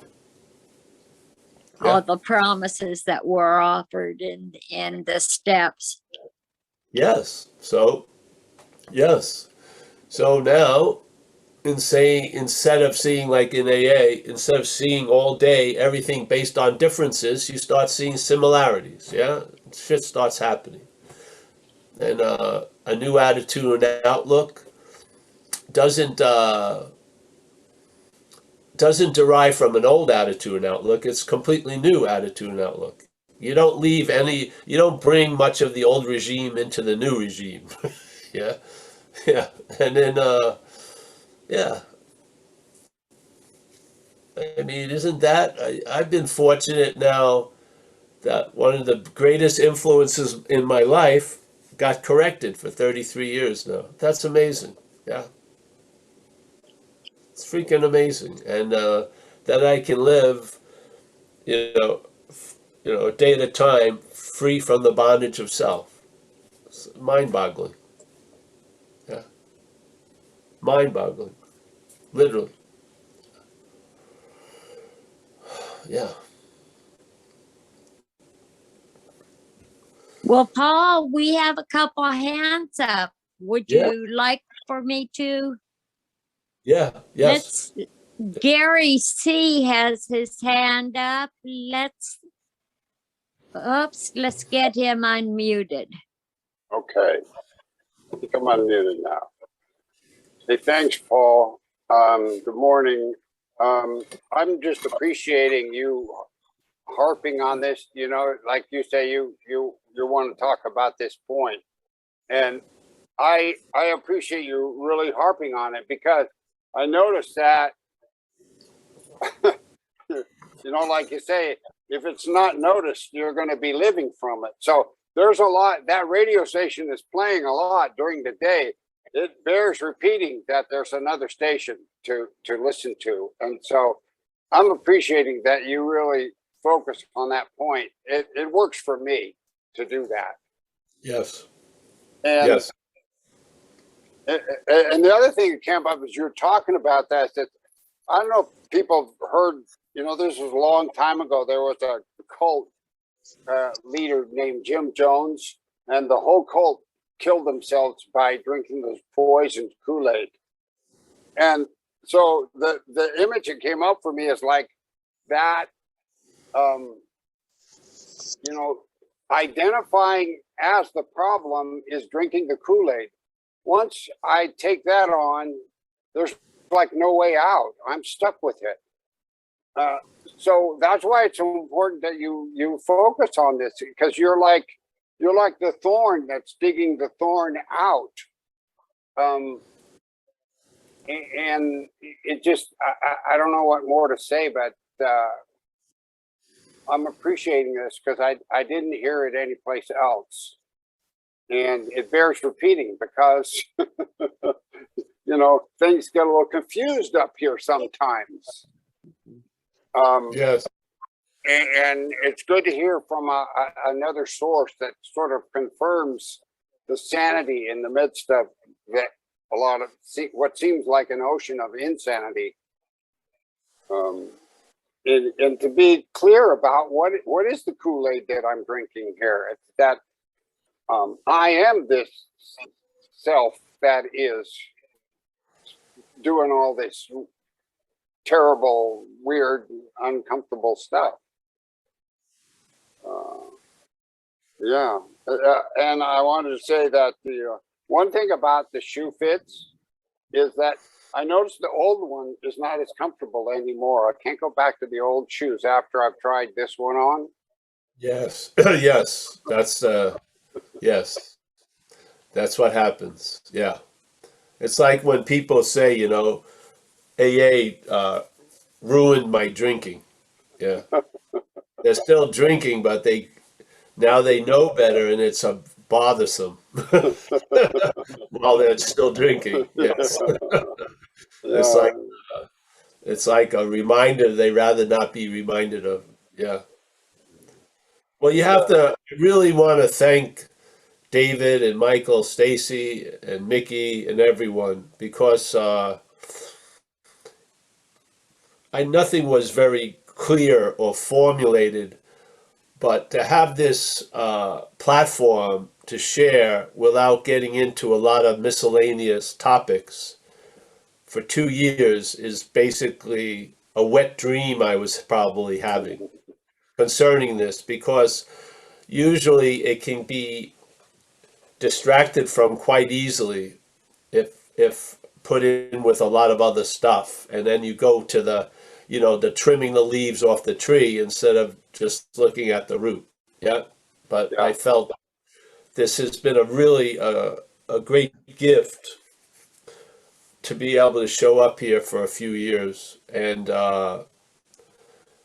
Yeah. All the promises that were offered in the steps. Yes. So, yes. So now, instead of seeing like in AA, instead of seeing all day everything based on differences, you start seeing similarities. Yeah, shit starts happening, and a new attitude and outlook doesn't doesn't derive from an old attitude and outlook. It's completely new attitude and outlook. You don't leave any. You don't bring much of the old regime into the new regime. Yeah, yeah, and then yeah. I mean, isn't that? I've been fortunate now that one of the greatest influences in my life got corrected for 33 years now. That's amazing. Yeah. It's freaking amazing. And that I can live, you know, a day at a time free from the bondage of self. It's mind boggling. Yeah. Mind boggling. Literally. Yeah. Well, Paul, we have a couple hands up. Would Yeah. you like for me to? Yeah. Yes. Gary C has his hand up. Let's get him unmuted. Okay, I think I'm unmuted now. Hey, thanks, Paul. Good morning. I'm just appreciating you harping on this. You know, like you say, you want to talk about this point, and I appreciate you really harping on it, because I noticed that you know, like you say, if it's not noticed, you're going to be living from it. So there's a lot, that radio station is playing a lot during the day. It bears repeating that there's another station to listen to. And so I'm appreciating that you really focus on that point. It works for me to do that. Yes. And, yes. And the other thing that came up is you're talking about that I don't know if people have heard, you know, this was a long time ago. There was a cult leader named Jim Jones, and the whole cult killed themselves by drinking this poisoned Kool-Aid. And so the image that came up for me is like that, you know, identifying as the problem is drinking the Kool-Aid. Once I take that on, there's like no way out. I'm stuck with it. So that's why it's so important that you focus on this, because you're like the thorn that's digging the thorn out. And it just, I don't know what more to say, but I'm appreciating this because I didn't hear it anyplace else. And it bears repeating because, you know, things get a little confused up here sometimes. Yes. And it's good to hear from another source that sort of confirms the sanity in the midst of that, a lot of what seems like an ocean of insanity. And to be clear about what is the Kool-Aid that I'm drinking here. It's that I am this self that is doing all this terrible, weird, uncomfortable stuff. Yeah, and I wanted to say that the one thing about the shoe fits is that I noticed the old one is not as comfortable anymore. I can't go back to the old shoes after I've tried this one on. Yes. Yes. That's yes. That's what happens. Yeah. It's like when people say, you know, AA ruined my drinking. Yeah. They're still drinking, but now they know better, and it's bothersome while they're still drinking. Yes. It's like a reminder they rather not be reminded of. Yeah. Well, you have to really want to thank David and Michael, Stacy and Mickey and everyone because nothing was very clear or formulated, but to have this platform to share without getting into a lot of miscellaneous topics for 2 years is basically a wet dream I was probably having concerning this because usually it can be distracted from quite easily if put in with a lot of other stuff, and then you go to the trimming the leaves off the tree instead of just looking at the root. Yeah, but Yeah. I felt this has been a really a great gift to be able to show up here for a few years and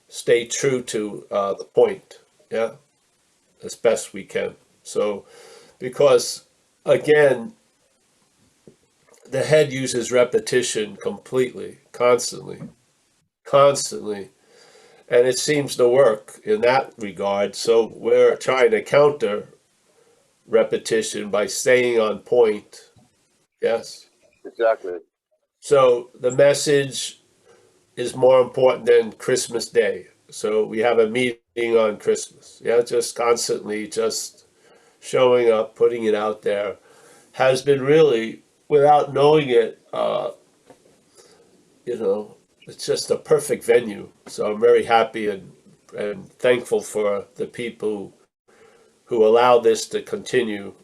stay true to the point. Yeah, as best we can. So, because again, the head uses repetition completely, constantly, and it seems to work in that regard. So we're trying to counter repetition by staying on point. Yes. Exactly. So the message is more important than Christmas Day. So we have a meeting on Christmas. Yeah, just constantly just showing up, putting it out there has been really, without knowing it, it's just a perfect venue. So I'm very happy and thankful for the people who allow this to continue,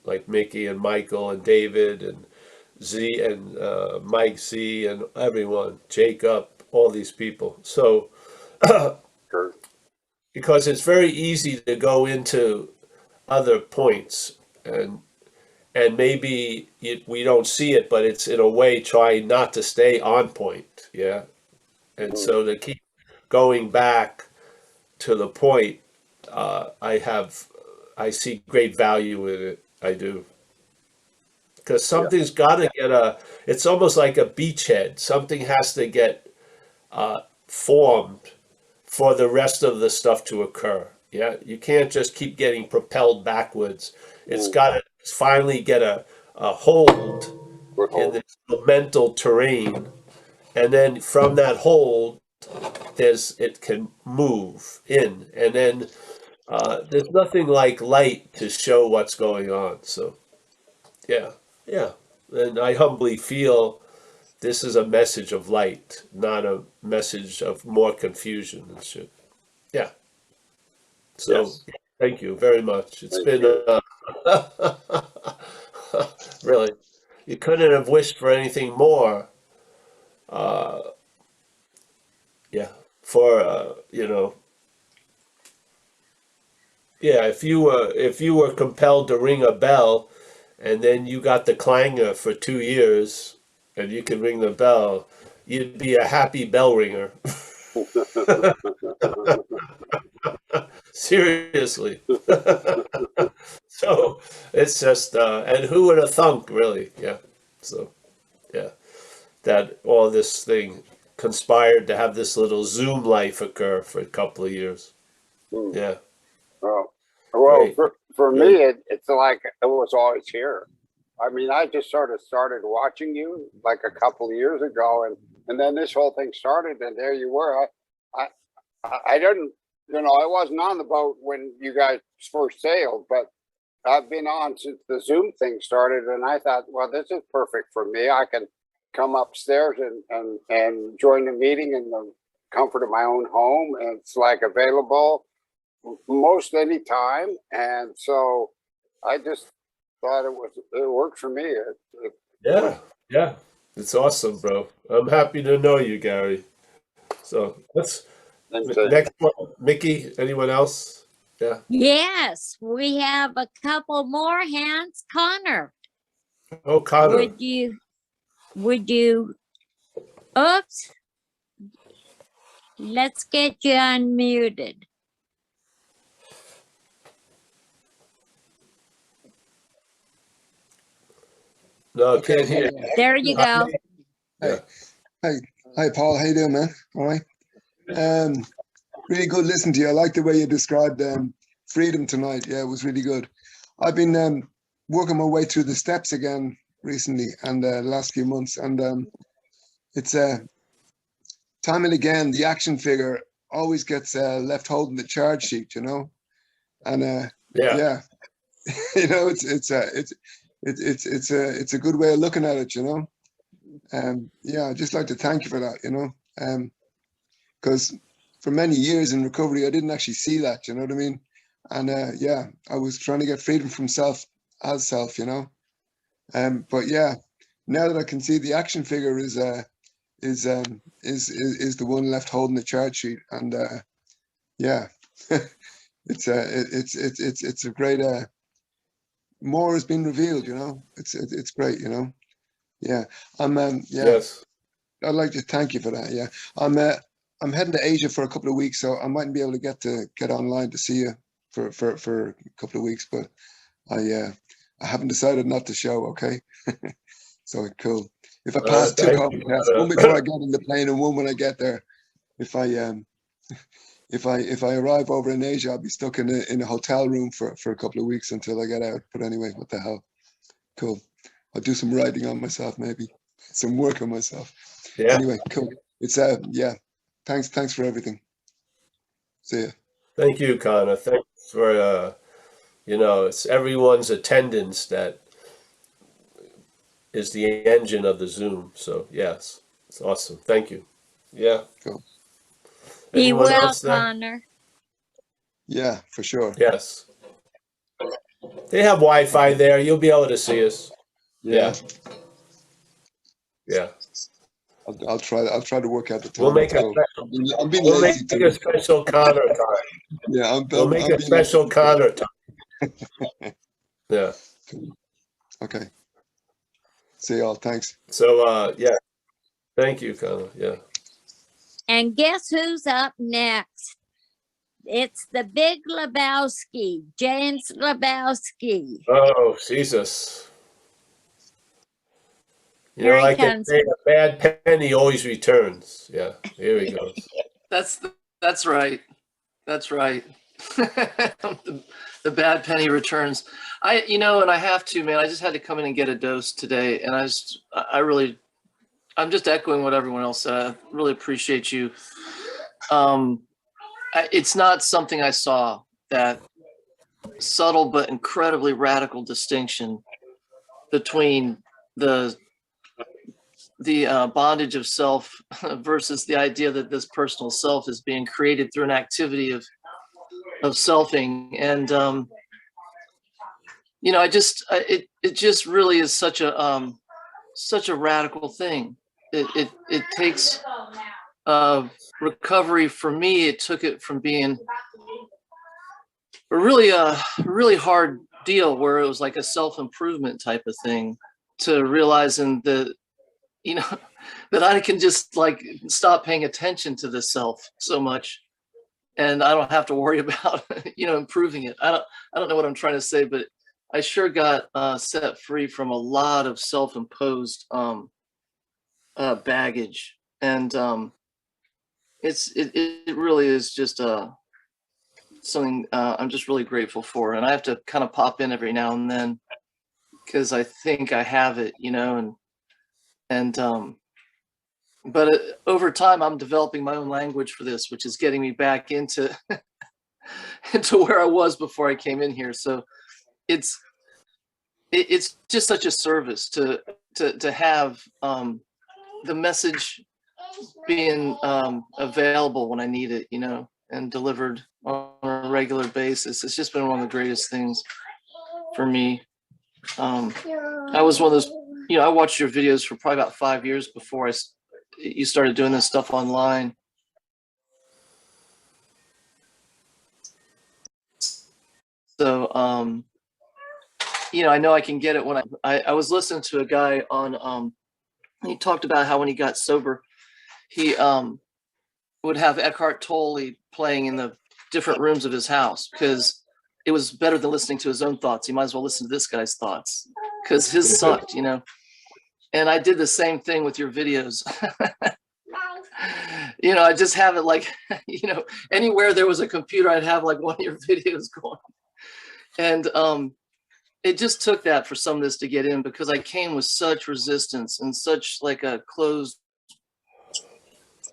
like Mickey and Michael and David and Z and Mike Z and everyone, Jacob, all these people. So Sure. because it's very easy to go into other points and maybe we don't see it, but it's in a way trying not to stay on point. Yeah. And so to keep going back to the point, I see great value in it. I do. Because something's got to it's almost like a beachhead. Something has to get formed for the rest of the stuff to occur. Yeah. You can't just keep getting propelled backwards. It's got to finally get a hold in this mental terrain. And then from that hold, it can move in. And then there's nothing like light to show what's going on. So, yeah. And I humbly feel this is a message of light, not a message of more confusion and shit. Yeah. So, Yes. thank you very much. It's Thank been really, you couldn't have wished for anything more. Yeah. For yeah. If you were compelled to ring a bell, and then you got the clangor for 2 years, and you could ring the bell, you'd be a happy bell ringer. Seriously. So it's just, and who would have thunk, really? Yeah. So, yeah, that all this thing conspired to have this little Zoom life occur for a couple of years. Yeah. Well, Great. for me, Great. it's like it was always here. I mean, I just sort of started watching you like a couple of years ago, and then this whole thing started, and there you were. I didn't, I wasn't on the boat when you guys first sailed, but I've been on since the Zoom thing started, and I thought, well, this is perfect for me. I can come upstairs and join the meeting in the comfort of my own home, and it's like available most any time. And so I just thought it worked for me. Yeah. It's awesome, bro. I'm happy to know you, Gary. So next one, Mickey, anyone else? Yeah. Yes, we have a couple more hands. Connor, Oh, Connor. would you, oops, let's get you unmuted. No, can't hear you. There you go. Yeah. Hey, Paul, how you doing, man? All right. Really good listening to you. I like the way you described freedom tonight. Yeah, it was really good. I've been working my way through the steps again recently and the last few months, and it's time and again the action figure always gets left holding the charge sheet, you know, and yeah, you know, it's a good way of looking at it, you know. Yeah, I'd just like to thank you for that, you know, because for many years in recovery, I didn't actually see that, you know what I mean? And yeah, I was trying to get freedom from self as self, you know. But yeah, now that I can see the action figure is the one left holding the charge sheet, and yeah, it's a great more has been revealed, you know. It's great, you know. Yeah, yeah. Yes. I'd like to thank you for that. Yeah, I'm heading to Asia for a couple of weeks, so I mightn't be able to get online to see you for a couple of weeks, but I haven't decided not to show. Okay, so cool. If I pass two Thank COVID you. tests, one before I get on the plane and one when I get there, if I arrive over in Asia, I'll be stuck in a hotel room for a couple of weeks until I get out. But anyway, what the hell? Cool. I'll do some writing on myself, maybe some work on myself. Yeah. Anyway, cool. It's yeah. Thanks for everything. See ya. Thank you, Connor. Thanks for you know, it's everyone's attendance that is the engine of the Zoom. So yes, it's awesome. Thank you. Yeah. Cool. Be Anyone well, else there? Connor. Yeah, for sure. Yes. They have Wi-Fi there. You'll be able to see us. Yeah. Yeah. I'll try to work out the time. We'll make It's a cool. I'm being we'll lazy make too. a special Connor time. Yeah, We'll make I'm a being special lazy. Connor time. Yeah. Okay. See y'all. Thanks. So yeah. Thank you, Connor. Yeah. And guess who's up next? It's the Big Lebowski, James Lebowski. Oh, Jesus. You Here know, he like they comes. say, a bad penny always returns. Yeah, here he goes. That's right. That's right. the bad penny returns. You know, and I have to, man. I just had to come in and get a dose today, and I'm just echoing what everyone else said. I really appreciate you. It's not something I saw, that subtle but incredibly radical distinction between the bondage of self versus the idea that this personal self is being created through an activity of selfing. And you know, it just really is such a radical thing. It takes recovery. For me, it took it from being a really hard deal where it was like a self-improvement type of thing, to realizing that, you know, that I can just like stop paying attention to the self so much, and I don't have to worry about, you know, improving it. I don't know what I'm trying to say, but I sure got set free from a lot of self-imposed baggage, and it really is just something I'm just really grateful for. And I have to kind of pop in every now and then because I think I have it, you know, but over time I'm developing my own language for this, which is getting me back into into where I was before I came in here. So it's just such a service to have the message being available when I need it, you know, and delivered on a regular basis. It's just been one of the greatest things for me. I was one of those, you know, I watched your videos for probably about 5 years before you started doing this stuff online. So, you know, I know I can get it when I was listening to a guy on, he talked about how when he got sober, he would have Eckhart Tolle playing in the different rooms of his house because it was better than listening to his own thoughts. He might as well listen to this guy's thoughts because his sucked, you know. And I did the same thing with your videos. You know, I just have it like, you know, anywhere there was a computer, I'd have like one of your videos going. And it just took that for some of this to get in, because I came with such resistance and such like a closed,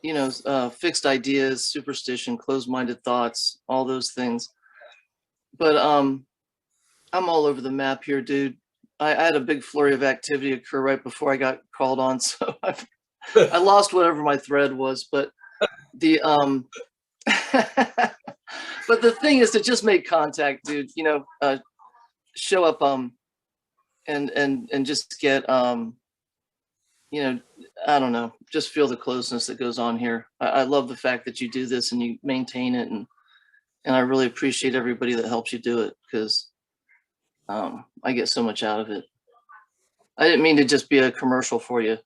you know, fixed ideas, superstition, closed-minded thoughts, all those things. But I'm all over the map here, dude. I had a big flurry of activity occur right before I got called on, so I lost whatever my thread was. But the but the thing is to just make contact, dude. You know, show up and just get you know, I don't know, just feel the closeness that goes on here. I love the fact that you do this and you maintain it, and I really appreciate everybody that helps you do it, because I get so much out of it. I didn't mean to just be a commercial for you.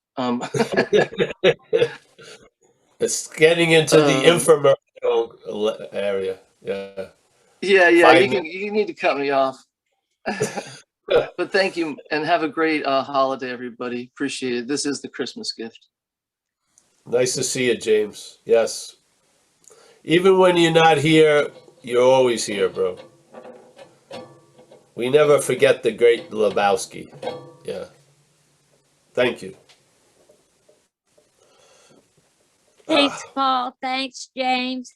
It's getting into the infomercial area. Yeah. Yeah, Five you need to cut me off. But thank you, and have a great holiday, everybody. Appreciate it. This is the Christmas gift. Nice to see you, James. Yes. Even when you're not here, you're always here, bro. We never forget the great Lebowski. Yeah. Thank you. Thanks, Paul. Thanks, James.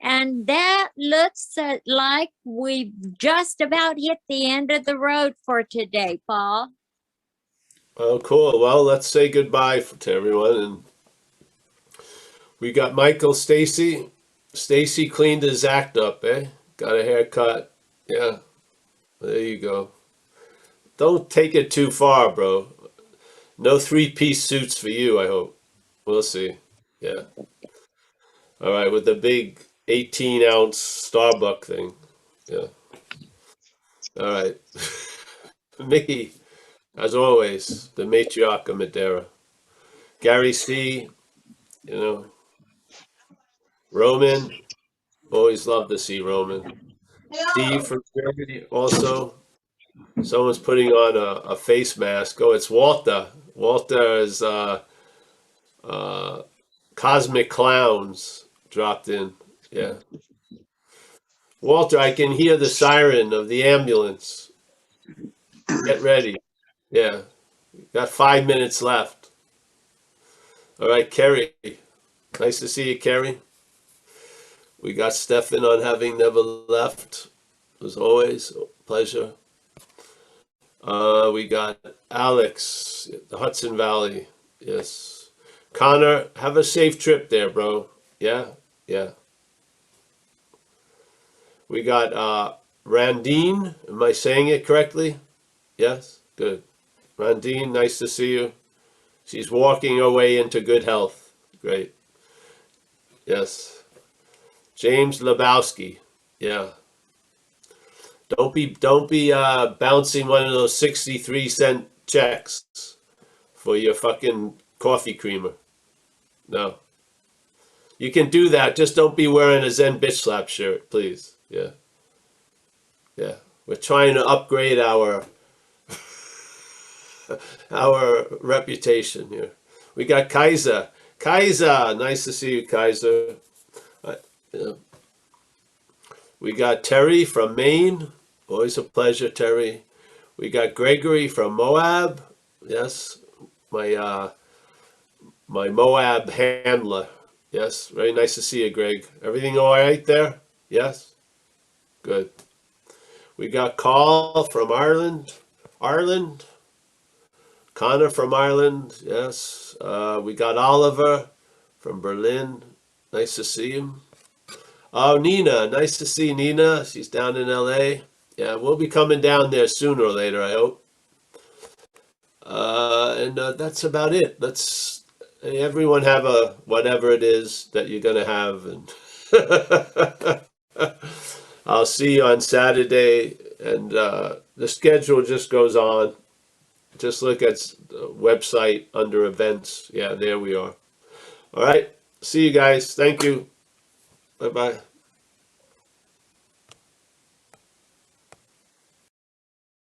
And that looks like we've just about hit the end of the road for today, Paul. Oh, cool. Well, let's say goodbye to everyone. And we got Michael, Stacy. Stacy cleaned his act up, eh? Got a haircut. Yeah. There you go. Don't take it too far, bro. No 3-piece suits for you, I hope. We'll see. Yeah. All right, with the big 18-ounce Starbucks thing. Yeah. All right. Mickey, as always, the matriarch of Madeira. Gary C., you know. Roman, always love to see Roman. Steve from Germany also. Someone's putting on a face mask. Oh, it's Walter. Walter is Cosmic Clowns dropped in. Yeah. Walter, I can hear the siren of the ambulance. Get ready. Yeah. Got 5 minutes left. All right, Kerry. Nice to see you, Kerry. We got Stefan on Having Never Left. As always, pleasure. We got Alex, the Hudson Valley. Yes. Connor, have a safe trip there, bro. Yeah? Yeah. We got Randine. Am I saying it correctly? Yes? Good. Randine, nice to see you. She's walking her way into good health. Great. Yes. James Lebowski. Yeah. Don't be bouncing one of those 63-cent checks for your fucking coffee creamer. No. You can do that. Just don't be wearing a Zen bitch slap shirt, please. Yeah. Yeah. We're trying to upgrade our reputation here. We got Kaiser. Kaiser, nice to see you, Kaiser. Yeah. We got Terry from Maine. Always a pleasure, Terry. We got Gregory from Moab. Yes, my Moab handler. Yes, very nice to see you, Greg. Everything all right there? Yes? Good. We got Carl from Ireland. Ireland. Connor from Ireland. Yes. We got Oliver from Berlin. Nice to see him. Oh, Nina. Nice to see Nina. She's down in LA. Yeah, we'll be coming down there sooner or later, I hope. And that's about it. Let's everyone have a whatever it is that you're gonna have, and I'll see you on Saturday. And the schedule just goes on. Just look at the website under events. Yeah, there we are. All right. See you guys. Thank you. Bye bye.